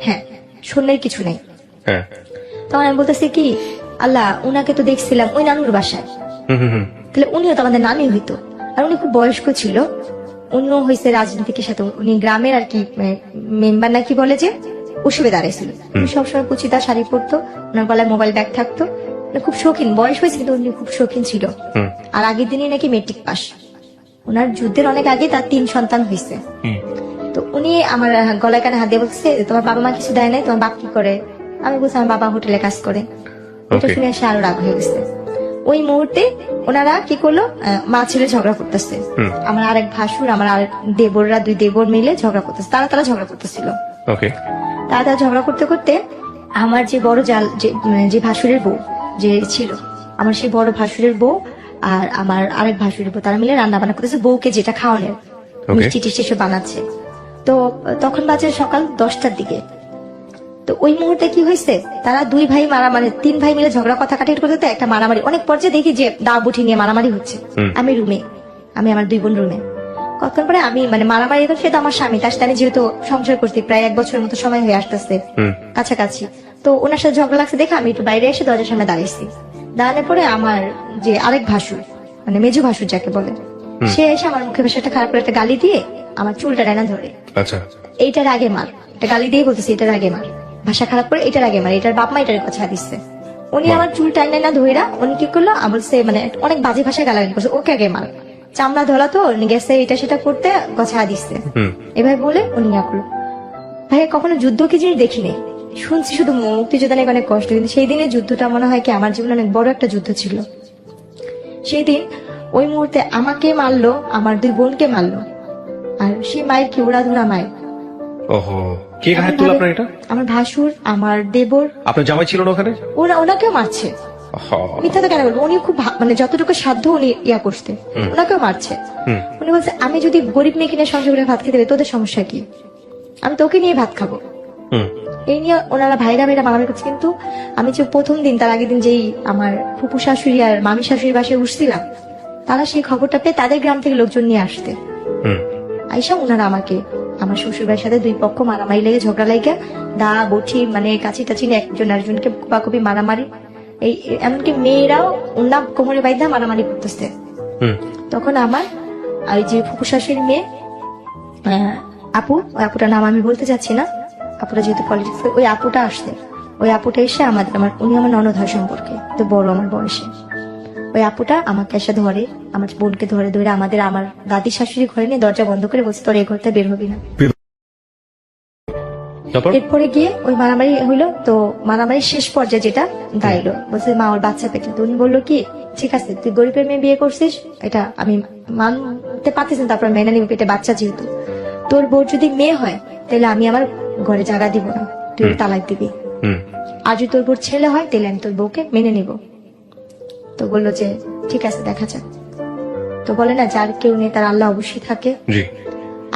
হ্যাঁ, শূন্যের কিছু নেই। তখন আমি বলতেছি কি আল্লাহ উনাকে তো দেখছিলাম ওই নানুর বাসায়, তাহলে উনিও তো আমাদের নানি হইতো। আর উনি খুব বয়স্ক ছিল, উনিও হয়েছে রাজনীতিকের সাথে, উনি গ্রামের আর কি মেম্বার নাকি বলে যে ওসবে দাঁড়াইছিল। উনি সবসময় কুচিতা শাড়ি পরতো, ওনার গলায় মোবাইল ব্যাগ থাকতো, খুব শৌখিন, বয়স হয়েছে কিন্তু উনি খুব শৌখিন ছিল। আর আগের দিনই নাকি মেট্রিক পাস, ওনার যুদ্ধের অনেক আগে তার 3 সন্তান হয়েছে। তো উনি আমার গলায় কানে হাত দিয়ে বলছে তোমার বাবা মা কিছু দেয় নাই, তোমার বাপ কি করে? আমি বলছি আমার বাবা হোটেলে কাজ করে। এটা শুনে সে আরো রাগ হয়ে গেছে। ওই মুহূর্তে ওনারা কি করলো, মা ছেলে ঝগড়া করতেছে। আমার আরেক ভাসুর, আমার আরেক দেবররা, 2 দেবর মিলে ঝগড়া করতেছে, তারা ঝগড়া করতেছিল। তারা ঝগড়া করতে করতে আমার যে বড় জাল, যে ভাসুরের বউ যে ছিল, আমার সেই বড় ভাসুরের বউ আর আমার আরেক ভাসুরের বউ, তারা মিলে রান্না বান্না করতেছে, বউকে যেটা খাওয়ানোর মিষ্টি টিষ্টি সব বানাচ্ছে। তো তখন বাজে সকাল 10টার দিকে। তো ওই মুহূর্তে কি হয়েছে, তারা 2 ভাই মারামারি, 3 ভাই মিলে ঝগড়া কথা কাটাকাটি করতে একটা মারামারি, অনেক পর্যায়ে দেখি যে দা বুঠি নিয়ে মারামারি হচ্ছে। আমি রুমে, আমি আমার 2 বোন রুমে। কতক্ষণ পরে আমি মানে মারামারি, সে তো আমার স্বামী, তার সাথে আমি যেহেতু সংসার করছি প্রায় 1 বছরের মতো সময় হয়ে আসতেছে কাছাকাছি। তো ওনার সাথে ঝগড়া লাগছে দেখে আমি একটু বাইরে এসে দরজার সামনে দাঁড়িয়েছি। দাঁড়ানোর পরে আমার যে আরেক ভাসুর, মানে মেজু ভাসুর যাকে বলে, সে এসে আমার মুখে বেশ একটা খারাপ করে একটা গালি দিয়ে আমার চুলটা ডাইনা ধরে, এইটার আগে মার, একটা গালি দিয়ে বলতেছে এটার আগে মার, ভাষা খারাপ করে এটার আগে মার, এটার বাপ মা এটার কথা দিচ্ছে। উনি আমার চুল টাইনা না ধইরা উনি কি করলো, বলছে মানে অনেক বাজে ভাষায় গালাগালি করছে, ওকে আগে মার, চামড়া ধরা তো গেছে এটা সেটা করতে গছা দিচ্ছে। এভাবে বলে উনি ইয়া করলো। ভাই কখনো যুদ্ধ কি জিনিস দেখিনি, শুনছি শুধু মুক্তিযোদ্ধা নাকি অনেক কষ্ট, কিন্তু সেই দিনের যুদ্ধটা মনে হয় কি আমার জীবনে অনেক বড় একটা যুদ্ধ ছিল। সেই দিন ওই মুহূর্তে আমাকে মারলো, আমার 2 বোনকে মারলো, আর সেই মায়ের কি উড়া ধরা মায়ের। কে ঘাট তুলল আপনার? এটা আমার ভাসুর, আমার দেবর। আপনার জামাই ছিল না ওখানে? ওনাকেও মারছে। মিথ্যা তো কেন বলবো, উনি খুব মানে যতটুকু সাধ্য উনি ইয়া করতে, ওনাকেও মারছে। উনি বলছে আমি যদি গরিব মেয়ে কিনে সংসার করে ভাত খেতে পারি তোদের সমস্যা কি, আমি তোকে নিয়ে ভাত খাবো। এই নিয়ে ওনারা ভাইরা মারামারি করছে। কিন্তু আমি যে প্রথম দিন, তার আগের দিন যেই আমার ফুপু শাশুড়ি আর মামি শাশুড়ির বাসায় উঠছিলাম, তারা সেই খবরটা পেয়ে তাদের গ্রাম থেকে লোকজন নিয়ে আসতে আইসা ওনারা আমাকে, আমার শ্বশুর ভাইয়ের সাথে 2 পক্ষ মারামারি লেগে ঝগড়া লেগে দা বঠি মানে কাছি টাছি একজন আরেকজনকে কুপাকুপি মারামারি, এই এমনকি মেয়েরাও ওনার কোমরে বাইধা মারামারি করতেছে। তখন আমার ওই যে ফুপু শাশুড়ির মেয়ে আপু, ওই আপুটার নাম আমি বলতে চাচ্ছি না, আপুটা যেহেতু পলিটিক্স, ওই আপুটা আসছে। ওই আপুটা এসে আমার উনি আমার ননদ হয় সম্পর্কে, তো বড় আমার বয়সে। ওই আপুটা আমাকে এসে ধরে, আমার বোনকে ধরে ধরে আমার দাদি শাশুড়ি ঘরে নিয়ে দরজা বন্ধ করে বলছে তোর এই ঘরটা বের হবি না। তারপর এরপরে গিয়ে ওই মারামারি হইলো, তো মারামারির শেষ পর্যায়ে যেটা দাঁড়াইলো, বলছে মা ওর বাচ্চা পেটে। তো উনি বললো কি ঠিক আছে তুই গরিবের মেয়ে বিয়ে করছিস, এটা আমি মানতে পারতেছি না, তারপর মেনে নিবি, পেটে বাচ্চা যেহেতু। তোর বউ যদি মেয়ে হয় তাহলে আমি আমার ঘরে জায়গা দিব না, তুই তালাক দিবি। আর যদি তোর বউর ছেলে হয় তাহলে আমি তোর বউকে মেনে নিব। তো বললো যে ঠিক আছে দেখা যাক। তো বলে না যার কেউ নেই তার আল্লাহ অবশ্যই থাকে। জি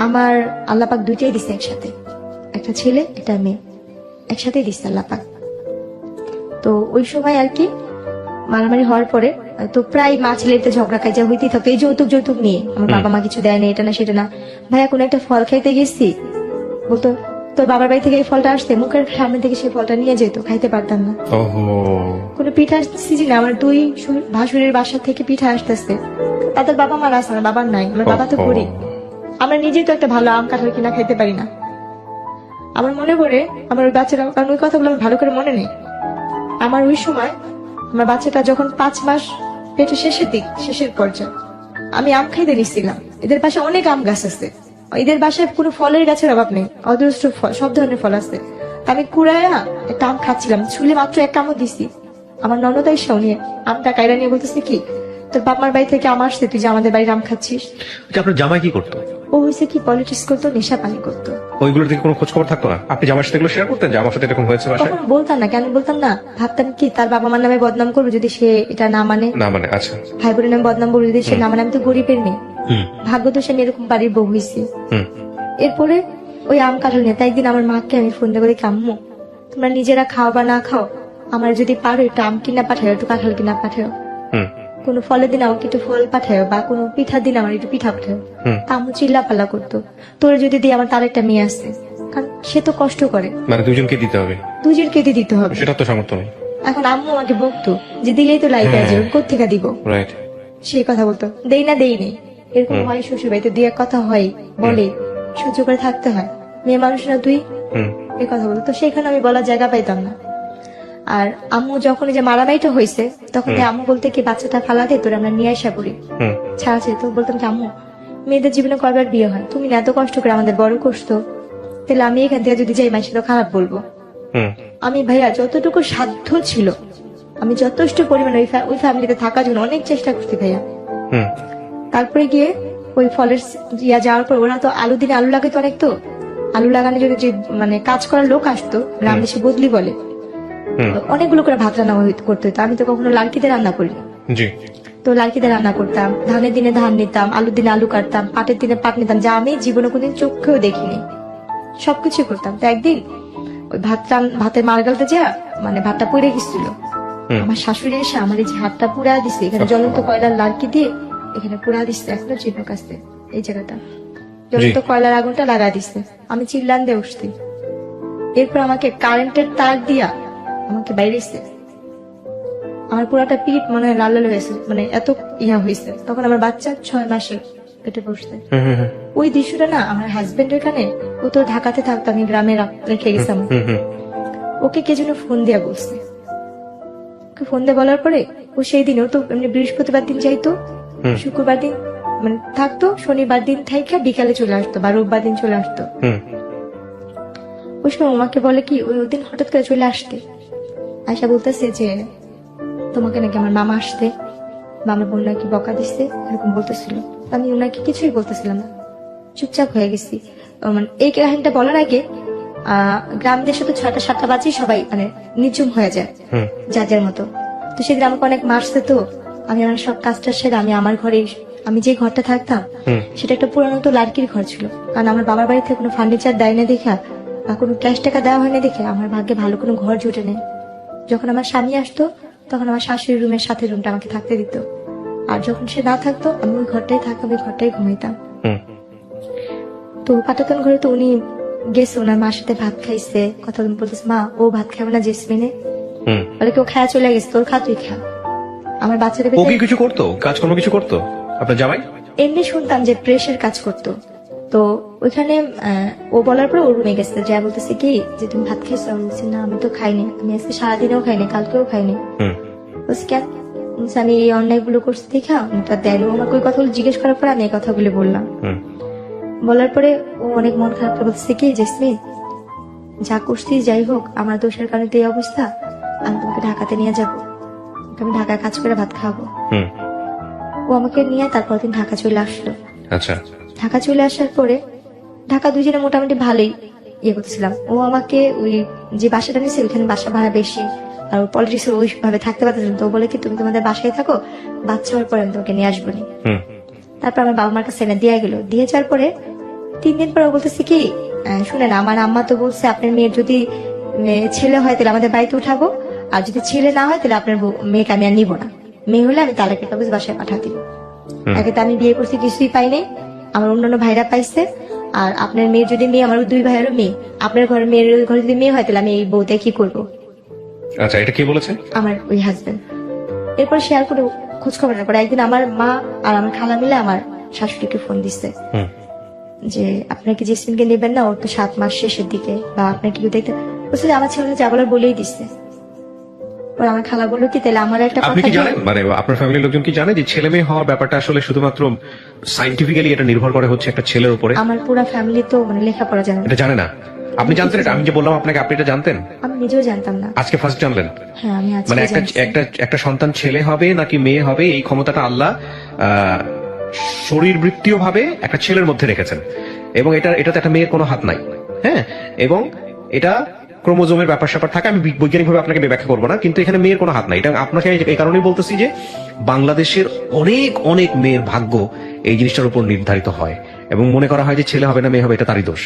আমার আল্লাহ পাক দুইটাই দিছে একসাথে, একটা ছেলে একটা মেয়ে একসাথেই দিচ্ছে আল্লাহ পাক। তো ওই সময় আর কি মারামারি হওয়ার পরে তো প্রায় মা ছেলেতে ঝগড়া খাই, যা হইতেই থাকতো এই যৌতুক নিয়ে। আমার বাবা মা কিছু দেয় না, এটা না সেটা না। ভাইয়া কোনো একটা ফল খাইতে গেছি, বলতো তোর বাবার বাড়ি থেকে এই ফলটা আসতে, মুখের সামনে থেকে সেই ফলটা নিয়ে যেত, খাইতে পারতাম না। কোনো পিঠা সিজন আমার দুই ভাসুরের বাসা থেকে পিঠা আসতেছে, তাদের বাবা মার আসে না, বাবার নাই, আমার বাবা তো গরিব। আমরা নিজেই তো একটা ভালো আম কাঁঠাল কিনা খাইতে পারি না। আমার মনে পড়ে আমার ওই বাচ্চাটা, কারণ ওই কথাগুলো আমার ভালো করে মনে নেই। আমার ওই সময় আমার বাচ্চাটা যখন 5 মাস পেটে শেষের পর্যায়ে, আমি আম খাইতে নিচ্ছিলাম। এদের বাসায় অনেক আম গাছ আছে, এদের বাসায় কোনো ফলের গাছের অভাব নেই, অজস্র ফল, সব ধরনের ফল আছে। আমি কুড়ায় একটা আম খাচ্ছিলাম, ছুলে মাত্র এক কামড় দিছি, আমার ননদ এসে নিয়ে আমটা কাইরা নিয়ে বলতেছে কি তোর বাপমার বাড়ি থেকে আম আসছে, তুই যে আমাদের বাড়ির আম খাচ্ছিস। আপনার জামাই কি করতো? ও হয়েছে কি পলিটিক্স করতো, নেশা পানি করতো। ওইগুলোর দিকে কোনো খোঁজ খবর থাকতো না? আপনি জামার সাথে এগুলো শেয়ার করতেন যে আমার সাথে এরকম হয়েছে বাসায়? তখন বলতাম না, কেন বলতাম না, ভাবতাম কি তার বাবা মার নামে বদনাম করবো যদি সে এটা না মানে, না মানে আচ্ছা, ভাই বোনের নামে বদনাম করবো যদি সে না মানে। আমি তো গরিবের মেয়ে, ভাগ্য তো সে এরকম বাড়ির বউ হয়েছি। এরপরে ওই আম কাঁঠাল নিয়ে তাই একদিন আমার মাকে আমি ফোন দিয়ে বলি আম্মু তোমরা নিজেরা খাও বা না খাও, আমার যদি পারো একটু আম কিনা পাঠাও, একটু কাঁঠাল কিনা পাঠাও, কোনো ফলের দিন আমাকে একটু ফল পাঠাও, বা কোনো পিঠার দিন আমার একটু পিঠা পাঠাও। আম্মু চিল্লা পাল্লা করতো, তোর যদি দিয়ে আমার তার একটা মেয়ে আসছে, কারণ সে তো কষ্ট করে, মানে দুজনকে দিতে হবে, দুজনকে দিতে হবে, সেটা তো সামর্থ্য নেই। এখন আম্মু আমাকে বকতো যে দিলেই তো লাইফ আছে, কোথেকে দিব, রাইট, সেই কথা বলতো, দেই না দেই নেই, এরকম হয় শ্বশুর বাড়িতে, দুই এক কথা হয় বলে সহ্য করে থাকতে হয়, মেয়ে মানুষ না তুই, এই কথা বলতো। তো সেখানে আমি বলার জায়গা পাইতাম না। আর আম্মু যখন যে মারামারিটা হয়েছে তখন আম্মু বলতে কি বাচ্চাটা ফালা দে, তোর আমরা নিয়ে আসা করি, ছাড়ছে। তো বলতাম যে আম্মু মেয়েদের জীবনে কয়বার বিয়ে হয়, তুমি না এত কষ্ট করে আমাদের বড় করছো, তাহলে আমি এখান থেকে যদি যাই মাসে তো খারাপ বলবো। আমি ভাইয়া যতটুকু সাধ্য ছিল আমি যথেষ্ট পরিমাণে ওই ফ্যামিলিতে থাকার জন্য অনেক চেষ্টা করছি ভাইয়া। তারপরে গিয়ে ওই ফলের যাওয়ার পর ওরা তো আলু দিনে আলু লাগাইতো অনেক, তো আলু লাগানো যদি যে মানে কাজ করার লোক আসতো, গ্রাম দেশে বদলি বলে, অনেকগুলো করে ভাত রান্না করতে হতো। আমি তো কখনো লাড়কিতে রান্না করি, তো লাড়কিতে রান্না করতাম, ধানের দিনে ধান নিতাম, আলুর দিনে আলু কাটতাম, পাটের দিনে পাট নিতাম, যা আমি জীবনে কোনদিন চোখেও দেখিনি, সবকিছু করতাম। তো একদিন ওই ভাতের মার গালতে যা মানে ভাতটা পুড়ে গেছিল, আমার শাশুড়ি এসে আমার এই যে হাতটা পুড়া দিছে, এখানে জ্বলন্ত কয়লার লাড়কি দিয়ে এখানে পুড়া দিচ্ছে, এখনো চিহ্ন কাছে এই জায়গাটা জ্বলন্ত কয়লার আগুনটা লাগা দিচ্ছে। আমি চিল্লান দিয়ে উঠছি, এরপর আমাকে কারেন্টের তার দিয়া আমাকে বাইরেছে, আমার পুরাটা পিঠ মনে হয় লাল লাল হয়েছে, মানে এত ইয়া হয়েছে। তখন আমার বাচ্চা 6 মাসের পেটে বসছে। ওই দৃশ্যটা না আমার হাজবেন্ডের কানে, ও তো ঢাকাতে থাকতো, আমি গ্রামে রেখে গেছিলাম, ওকে কে যেন ফোন দিয়া বলছে, ওকে ফোন দিয়ে বলার পরে ও সেই দিন, ও তো এমনি বৃহস্পতিবার দিন যাইতো, শুক্রবার দিন মানে থাকতো, শনিবার দিন থেকে বিকালে চলে আসতো, বা রোববার দিন চলে আসতো। ওই সময় আমাকে বলে কি ওই দিন হঠাৎ করে চলে আসতে, আয়সা বলতেছে যে তোমাকে নাকি আমার মামা আসতে, মামার বোন নাকি বকা দিচ্ছে, এরকম বলতেছিল। আমি ওনাকে কিছুই বলতেছিলাম না, চুপচাপ হয়ে গেছি। মানে এই কাহিনীটা বলার আগে গ্রাম দেশে তো 6টা-7টা বাজে সবাই মানে নিঝুম হয়ে যায় যার যার মতো। তো সেদিন আমাকে অনেক মারছে, তো আমি আমার সব কাজটা সেরে আমি আমার ঘরে, আমি যে ঘরটা থাকতাম সেটা একটা পুরানো তো লাড়কির ঘর ছিল, কারণ আমার বাবার বাড়িতে কোনো ফার্নিচার দেয় না দেখা বা কোনো ক্যাশ টাকা দেওয়া হয় না দেখে আমার ভাগ্যে ভালো কোনো ঘর জুটে নেই। যখন আমার স্বামী আসতো তখন আমার শাশুড়ির রুমের সাথে রুমটা আমাকে থাকতে দিত, আর যখন সে না থাকতো আমি ওই ঘরটাই থাকতাম, ওই ঘরটাই ঘুমাইতাম। তো পাটাতন ঘরে তো উনি গেছে, ওনার মার সাথে ভাত খাইছে, কথা বলতেছে মা ও ভাত খাবে না জেসমিনে, বলে কেউ খায়া চলে গেছে, তোর খা তুই খা। আমার বাচ্চাদের কিছু করতো, কাজকর্ম কিছু করতো আপনার জামাই? এমনি শুনতাম যে প্রেসের কাজ করতো। তো ওইখানে ও বলার পর ও রুমে গেছে, যা বলতেছে কি যে তুমি ভাত খাইছো, আমি বলছি না আমি তো খাইনি, আমি আজকে সারাদিনেও খাইনি, কালকেও খাইনি। বলছি কেন? বলছে, আমি এই অন্যায়গুলো করছি দেখা ওটা দেয়। ও আমাকে ওই কথাগুলো জিজ্ঞেস করার পর আমি এই কথাগুলো বললাম। বলার পরে ও অনেক মন খারাপ করে বলছে কি, জেসমিন যা করছিস যাই হোক, আমার দোষের কারণে তো এই অবস্থা, আমি তোমাকে ঢাকাতে নিয়ে যাবো, আমি ঢাকায় কাজ করে ভাত খাবো। ও আমাকে নিয়ে তারপর দিন ঢাকা চলে আসলো। আচ্ছা। ঢাকা চলে আসার পরে ঢাকা দুজনে মোটামুটি ভালোই ইয়ে করতেছিলাম। ও আমাকে ওই যে বাসাটা নিয়েছে ওইখানে বাসা ভাড়া বেশি, আর পলিটিক্স ওইভাবে থাকতে পারতেছে না। তো ও বলে কি, তুমি তোমাদের বাসায় থাকো, বাচ্চা হওয়ার পরে আমি তোমাকে নিয়ে আসবো নি। তারপর আমার বাবা মার কাছে এনে দিয়ে গেল। দিয়ে যাওয়ার পরে 3 দিন পর ও বলতেছে কি, শুনেন আমার আম্মা তো বলছে আপনার মেয়ের যদি ছেলে হয় তাহলে আমাদের বাড়িতে উঠাবো, আর যদি ছেলে না হয় তাহলে আপনার মেয়েকে আমি আর নিবো না, মেয়ে হলে আমি তালাকের কাগজ বাসায় পাঠা দিব। একে তো আমি বিয়ে করছি কিছুই পাই নাই, আমার অন্যান্য ভাইরা পাইছে, আর আপনার মেয়ের যদি মেয়ে, আমার 2 ভাইয়েরও মেয়ে, আপনার ঘরের মেয়ের ঘরে যদি মেয়ে হয় তাহলে আমি এই বউতে কি করবো। আচ্ছা, এটা কে বলেছে? আমার ওই হাজবেন্ড। এরপর সে আর কোনো খোঁজ খবর না করে একদিন আমার মা আর আমার খালা মিলে আমার শাশুড়িকে ফোন দিচ্ছে যে আপনার কি জেসমিনকে নেবেন না, ওর তো 7 মাস শেষের দিকে, বা আপনার কি দেখতে বলছে যে আমার ছেলে যা বলার বলেই দিচ্ছে। আমার খালা বললো কি, তাহলে আমার একটা আপনি কথা কি জানেন, মানে আপনার ফ্যামিলির লোকজন কি জানে যে ছেলে মেয়ে হওয়ার ব্যাপারটা আসলে শুধুমাত্র সাইন্টিফিক্যালি এটা নির্ভর করে হচ্ছে একটা ছেলের উপরে? আমার পুরো ফ্যামিলি তো মানে লেখাপড়া জানে না। এটা জানে না? আপনি জানতেন এটা? আমি যে বললাম আপনাকে, আপনি এটা জানতেন? আমি নিজেও জানতাম না। আজকে ফার্স্ট জানলেন? হ্যাঁ, আমি আজকে মানে জানছি। একটা সন্তান ছেলে হবে নাকি মেয়ে হবে এই ক্ষমতাটা আল্লাহ শরীরবৃত্তীয় ভাবে একটা ছেলের মধ্যে রেখেছেন, এবং এটাতে একটা মেয়ের কোনো হাত নাই। হ্যাঁ, এবং এটা ক্রোমোজোমের ব্যাপার স্যাপার থাকে, আমি বৈজ্ঞানিকভাবে আপনাকে ব্যাখ্যা করবো না, কিন্তু এখানে মেয়ের কোনো হাত নাই। এটা আপনাকে এই কারণেই বলতেছি যে বাংলাদেশের অনেক অনেক মেয়ের ভাগ্য এই জিনিসটার উপর নির্ধারিত হয়, এবং মনে করা হয় যে ছেলে হবে না মেয়ে হবে এটা তারই দোষ।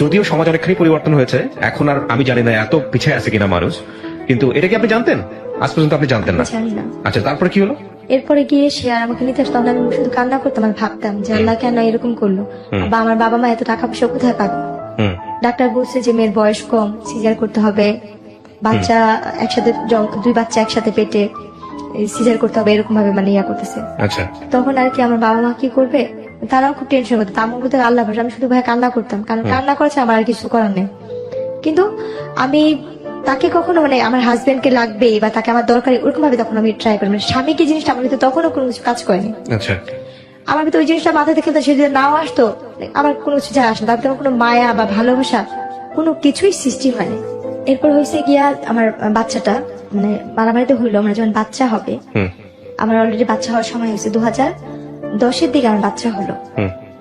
যদিও সমাজ অনেকখানি পরিবর্তন হয়েছে, এখন আর আমি জানি না এত পিছিয়ে আছে কিনা মানুষ, কিন্তু এটা কি আপনি জানতেন? আজ পর্যন্ত আপনি জানতেন না? জানি না। আচ্ছা, তারপরে কি হলো? এরপরে গিয়ে সে আর আমাকে নিতে আসতো, আমি শুধু কান্না করতাম আর ভাবতাম যে আল্লাহ কেন এরকম করলো, বা আমার বাবা মা এত টাকা পয়সা কোথায় পাবে। ডাক্তার বলছে যে মেয়ের বয়স কম, সিজার করতে হবে, বাচ্চা একসাথে 2 বাচ্চা একসাথে পেটে, সিজার করতে হবে, এরকম ভাবে মানে ইয়া করতেছে। আচ্ছা, তখন আর কি আমার বাবা মা কি করবে, তারাও খুব টেনশন করতো। আমার মধ্যে আল্লাহ ভরসা, আমি শুধু ভাই কান্না করতাম, কারণ কান্না করেছে আমার আর কিছু করার নেই। কিন্তু আমি তাকে কখনো মানে আমার হাজবেন্ডকে লাগবে বা তাকে আমার দরকারি ওরকম ভাবে তখন আমি ট্রাই করি, মানে স্বামী কি জিনিসটা আমার ভিতরে তখনও কোনো কিছু কাজ করেনি। আচ্ছা, আমার ভিতরে ওই জিনিসটা মাথা থেকে সে যদি নাও আসতো, আমার কোনো কিছু যায় আসতো, তার ভিতরে কোনো মায়া বা ভালোবাসা কোনো কিছুই সৃষ্টি হয়নি। এরপর হয়েছে গিয়া আমার বাচ্চাটা মানে মারামারিতে হইলো, আমার যখন বাচ্চা হবে, আমার অলরেডি বাচ্চা হওয়ার সময় হয়েছে 2010-এর দিকে আমার বাচ্চা হলো,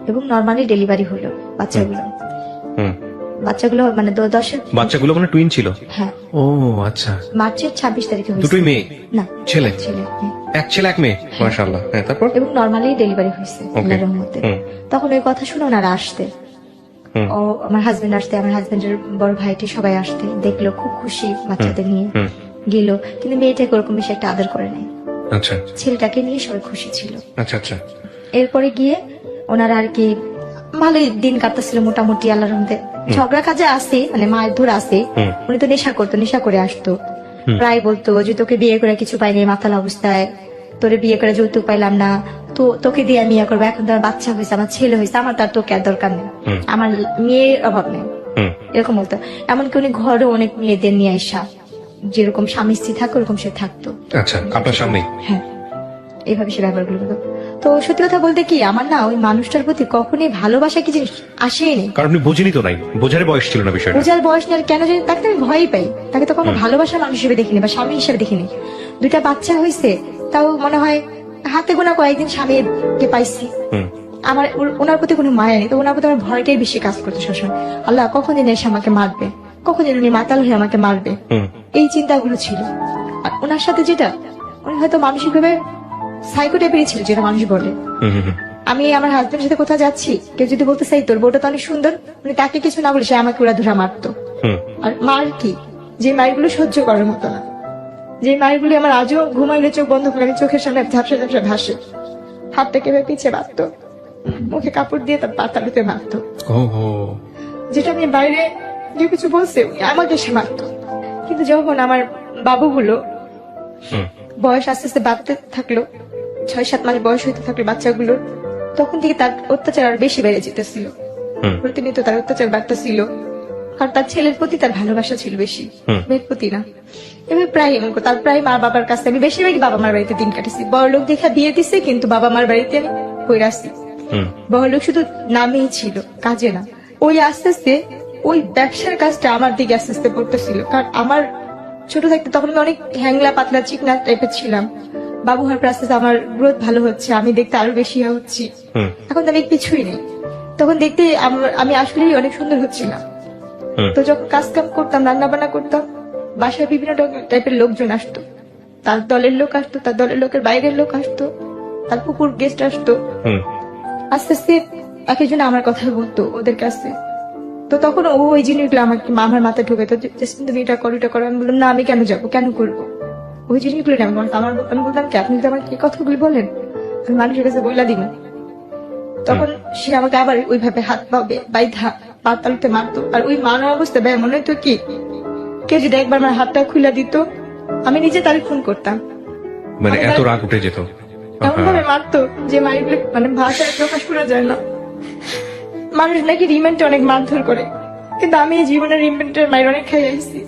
এবং নর্মালি ডেলিভারি হলো বাচ্চাগুলো মানে 10-এর বাচ্চাগুলো মানে টুইন ছিল? হ্যাঁ। ও আচ্ছা, মার্চের 26 তারিখে হয়েছে। দুটোই মেয়ে? না, ছেলে। ছেলে। এক ছেলে এক মেয়ে, মাশাআল্লাহ। হ্যাঁ, তারপর? এবং নর্মালি ডেলিভারি হয়েছে আল্লাহর রহমতে। তখন ওই কথা শুনে ওনারা আসতে, ও আমার হাজবেন্ড আসতে, আমার হাজবেন্ডের বড় ভাইটি সবাই আসতে, দেখলো খুব খুশি বাচ্চাদের নিয়ে গেল, কিন্তু মেয়েটাকে ওরকম বেশি একটা আদর করে নাই। আচ্ছা, ছেলেটাকে নিয়ে সবাই খুশি ছিল। আচ্ছা আচ্ছা। এরপরে গিয়ে ওনারা আর কি ভালোই দিন কাটতেছিল মোটামুটি আল্লাহর রহমতে। ঝগড়া কাজে আসে, মানে মায়ের দূর আসে। উনি তো নেশা করতো, নেশা করে আসতো, প্রায় বলতো যে তোকে বিয়ে করে কিছু পাইনি মাতাল অবস্থায়, তোরে বিয়ে করে যৌতুক পাইলাম না, তো তোকে দিয়ে আমি ইয়ে করবো, এখন তো আমার বাচ্চা হয়েছে, আমার ছেলে হয়েছে, আমার তার তোকে আর দরকার নেই, আমার মেয়ের অভাব নেই, এরকম বলতো। এমনকি উনি ঘরে অনেক মেয়েদের নিয়ে আসা, যেরকম স্বামী স্ত্রী থাকে ওরকম সে থাকতো। আচ্ছা, আপনার সামনে? হ্যাঁ, এইভাবে সে ব্যাপারগুলো করতো। তো সত্যি কথা বলতে কি, আমার না ওই মানুষটার প্রতি কখনই ভালোবাসা কি জিনিস আসেনি, কারণ আপনি বুঝিনি তো নাই, বোঝার বয়স ছিল না বিষয়টা। বোঝার বয়স নেই, আর কেন জানি তাকে আমি ভয়ই পাই, তাকে তো কোনো ভালোবাসার মানুষ হিসেবে দেখিনি বা স্বামী হিসেবে দেখিনি। 2টা বাচ্চা হয়েছে, তাও মনে হয় হাতে গোনা কয়েকদিন স্বামীকে পাইছি, আমার ওনার প্রতি কোনো মায়া নেই, তো ওনার প্রতি আমার ভয়টাই বেশি কাজ করতো সবসময়। আল্লাহ কখন দিন এসে আমাকে মারবে, কখন দিন উনি মাতাল হয়ে আমাকে মারবে, এই চিন্তাগুলো ছিল। আর ওনার সাথে যেটা, উনি হয়তো মানসিক ভাবে সাইকো টাইপেরই ছিল, যেটা মানুষ বলে। আমি আমার হাজবেন্ডের সাথে কোথাও যাচ্ছি, কেউ যদি বলতে চাই তোর বউটা তো অনেক সুন্দর, উনি তাকে কিছু না বলে সে আমাকে উড়া ধরা মারতো। আর মার কি, যে মারগুলো সহ্য করার মতো না, যে মারগুলি আমার আজও ঘুমাইলে চোখ বন্ধ করে আমি চোখের সামনে ঝাপসা ঝাপসা ভাসে, হাতটা কেভাবে পিছিয়ে মারতো, মুখে কাপড় দিয়ে তার পাতালিতে মারতো, যেটা আমি বাইরে যে কিছু বলছে উনি আমাকে সে মারতো। কিন্তু যখন আমার বাবু হলো, বয়স আস্তে আস্তে বাড়তে থাকলো, 6-7 মাস বয়স হইতে থাকলো বাচ্চাগুলো, তখন থেকে তার অত্যাচার আরো বেশি বেড়ে যেতেছিল, প্রতিনিয়ত তার অত্যাচার বাড়তেছিল। কারণ তার ছেলের প্রতি তার ভালোবাসা ছিল বেশি, হুম। মেয়ের প্রতি না। এবার প্রায় এমন তার প্রায় মা বাবার কাছে আমি বেশিরভাগই বাবা মার বাড়িতে দিন কাটেছি। বড় লোক দেখা বিয়ে দিছে, কিন্তু বাবা মার বাড়িতে আমি কইরা আসছি। হুম। বড় লোক শুধু নামেই ছিল, কাজে না। ওই আস্তে আস্তে ওই ব্যবসার কাজটা আমার দিকে আস্তে আস্তে পড়তেছিল। কারণ আমার ছোট থাকতে তখন আমি অনেক হ্যাংলা পাতলা চিকনা টাইপের ছিলাম। বাবু হওয়ার পর আস্তে আস্তে আমার গ্রোথ ভালো হচ্ছে, আমি দেখতে আরো বেশি হচ্ছি। হুম। এখন তো আমি কিছুই নেই। তখন দেখতে আমি আসলেই অনেক সুন্দর হচ্ছিলাম। হুম। তো যখন কাজ কাম করতাম, রান্না বান্না করতাম, বাসায় বিভিন্ন টাইপের লোকজন আসতো। তার দলের লোক আসতো, তার দলের লোকের বাইরের লোক আসতো, তার কুকুর গেস্ট আসতো। হুম। আস্তে আস্তে এক একজন আমার কথা বলতো ওদের কাছে। তো তখন ও ওই জিনিসগুলো আমাকে আমার মাথায় ঢুকে তো, জেসমিন তুমি এটা করো এটা করো। আমি বললাম না, আমি কেন যাবো, কেন করবো ওই জিনিসগুলো না। আমি বলতাম কি, আপনি যদি আমাকে এই কথাগুলি বলেন আমি মানুষের কাছে বইলা দিব। তখন সে আমাকে আবার ওইভাবে হাত পা বাইধা পা তালুতে মারতো। আর ওই মানো অবস্থা মনে হতো কি কেউ যদি একবার আমার হাতটা খুলে দিত, আমি নিজে তার খুন করতাম। মানে এত রাগ উঠে যেত? এমন ভাবে মারতো যে মারিগুলো মানে ভাষায় প্রকাশ করা যায় না। মানুষ নাকি রিমেন্টে অনেক মারধর করে, কিন্তু আমি এই জীবনের রিমেন্টের মায়ের অনেক খাই আইছি।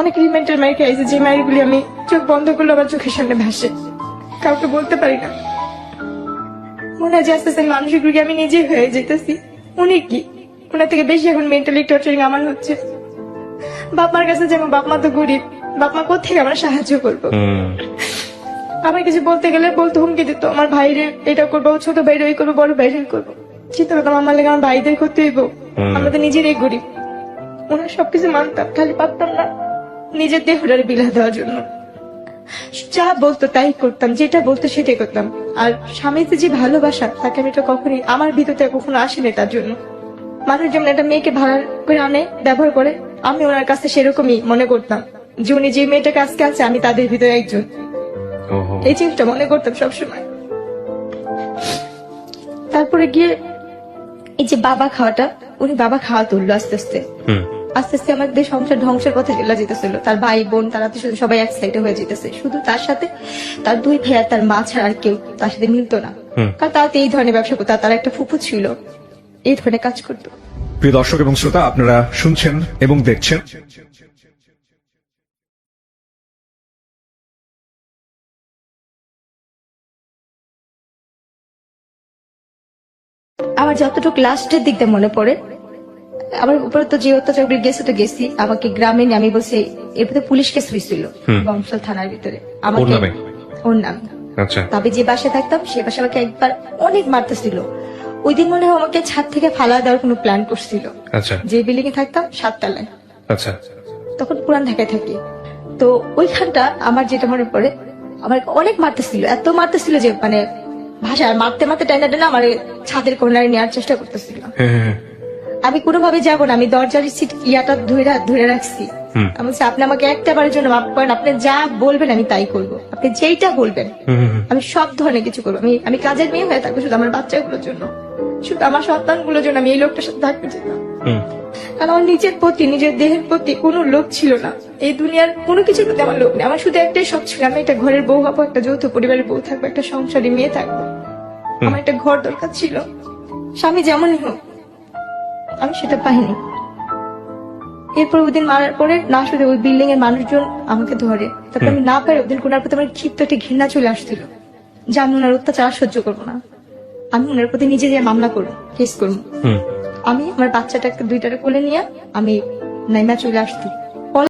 অনেক রিমেন্টের মায়ের খাই আইছি, যে মায়েরগুলি আমি চোখ বন্ধ করলে আমার চোখের সামনে ভাসে, কাউকে বলতে পারি না। মনে হয় যে আস্তে আস্তে মানুষগুলোকে আমি নিজে হয়ে যেতেছি। উনি কি, ওনার থেকে বেশি এখন মেন্টালি টর্চারিং আমার হচ্ছে। বাপ মার কাছে যেমন, বাপ মা তো গরিব, বাপ মা কোথেকে আমরা সাহায্য করবো? হুম। আমার কিছু বলতে গেলে বলতে হুমকি দিত, আমার ভাইরে এটা করবো, ছোট ভাইরে ওই করবো, বড় ভাইরে করবো। চিন্তা করতাম আমার লাগে আমার ভাইদের করতে হইব, আমরা তো নিজেরাই গরিব। ওনার সবকিছু মানতাম, খালি পারতাম না নিজের দেহটারে বিলা দেওয়ার জন্য। যা বলতো তাই করতাম, যেটা বলতো সেটাই করতাম। আর স্বামীতে যে ভালোবাসা, তাকে আমি এটা কখনই আমার ভিতরে কখনো আসেনি। তার জন্য মানুষ যেমন একটা মেয়েকে ভাড়া করে আনে, ব্যবহার করে, আমি ওনার কাছে সেরকমই মনে করতাম যে উনি যে মেয়েটাকে আজকে আছে আমি তাদের ভিতরে একজন। ওহো। এই জিনিসটা মনে করতাম সবসময়। তারপরে গিয়ে এই যে বাবা খাওয়াটা, উনি বাবা খাওয়া তুললো আস্তে আস্তে। হুম। আস্তে আস্তে আমাদের সংসার ধ্বংসের পথে চলে যেতেছিল। তার ভাই বোন তারা তো সবাই এক সাইডে হয়ে যেতেছে, শুধু তার সাথে তার দুই ভাই আর তার মা ছাড়া আর কেউ তার সাথে মিলতো না। কারণ তারা তো এই ধরনের ব্যবসা করতো, তার একটা ফুফু ছিল এই ধরনের কাজ করতো। প্রিয় দর্শক এবং শ্রোতা, আপনারা শুনছেন এবং দেখছেন আমার যতটুকু লাস্টের দিকটা মনে পড়ে, আমার উপরে তো যে অত্যাচার গেছে তো গেছি, আমাকে গ্রামে নিয়ে আমি বলছি, এরপরে পুলিশ কেস হয়েছিল বংশাল থানার ভিতরে ওর নামে? ওর নাম। আচ্ছা। তবে যে বাসায় থাকতাম সে বাসা আমাকে একবার অনেক মারতেছিল। ওই দিন মনে হয় আমাকে ছাদ থেকে ফালা দেওয়ার কোনো প্ল্যান করছিল। আচ্ছা। যে বিল্ডিং এ থাকতাম 7 তলায়, আচ্ছা। তখন পুরান ঢাকায় থাকি। তো ওইখানটা আমার যেটা মনে পড়ে, আমার অনেক মারতেছিল, এত মারতেছিল যে মানে ভাষায় মারতে মারতে টাইনা টাইনা আমার ছাদের কোনায় নেওয়ার চেষ্টা করতেছিল। হ্যাঁ। আমি কোনোভাবে যাবো না, আমি দরজার সিট ইয়াটা ধরে রাখছি। আমি বলছি, আপনি আমাকে একটা বারের জন্য মাফ করেন, আপনি যা বলবেন আমি তাই করবো, আপনি যেইটা বলবেন আমি সব ধরনের কিছু করবো। আমি কাজের মেয়ে হয়ে থাকবো শুধু আমার বাচ্চাগুলোর জন্য, শুধু আমার সন্তানগুলোর জন্য আমি এই লোকটার সাথে থাকতে চাইতাম। কারণ আমার নিজের প্রতি, নিজের দেহের প্রতি কোনো লোক ছিল না, এই দুনিয়ার কোনো কিছুর প্রতি আমার লোক নেই। আমার শুধু একটাই শখ ছিল, আমি একটা ঘরের বউ হবো, একটা যৌথ পরিবারের বউ থাকবো, একটা সংসারী মেয়ে থাকবো। আমার একটা ঘর দরকার ছিল, স্বামী যেমনই হোক, আমি সেটা পাইনি। এরপর ওদিন মারার পরে না শুধু ওই বিল্ডিং এর মানুষজন আমাকে ধরে, তারপর আমি না পারি ওদিন কোনার প্রতি আমার ক্ষিপ্ত একটা ঘৃণা চলে আসছিল যে আমি ওনার অত্যাচার আর সহ্য করবো না, আমি ওনার প্রতি নিজে যে মামলা করবো, কেস করবো। আমি আমার বাচ্চাটাকে দুইটারে কোলে নিয়ে আমি নাইমা চলে আসছি।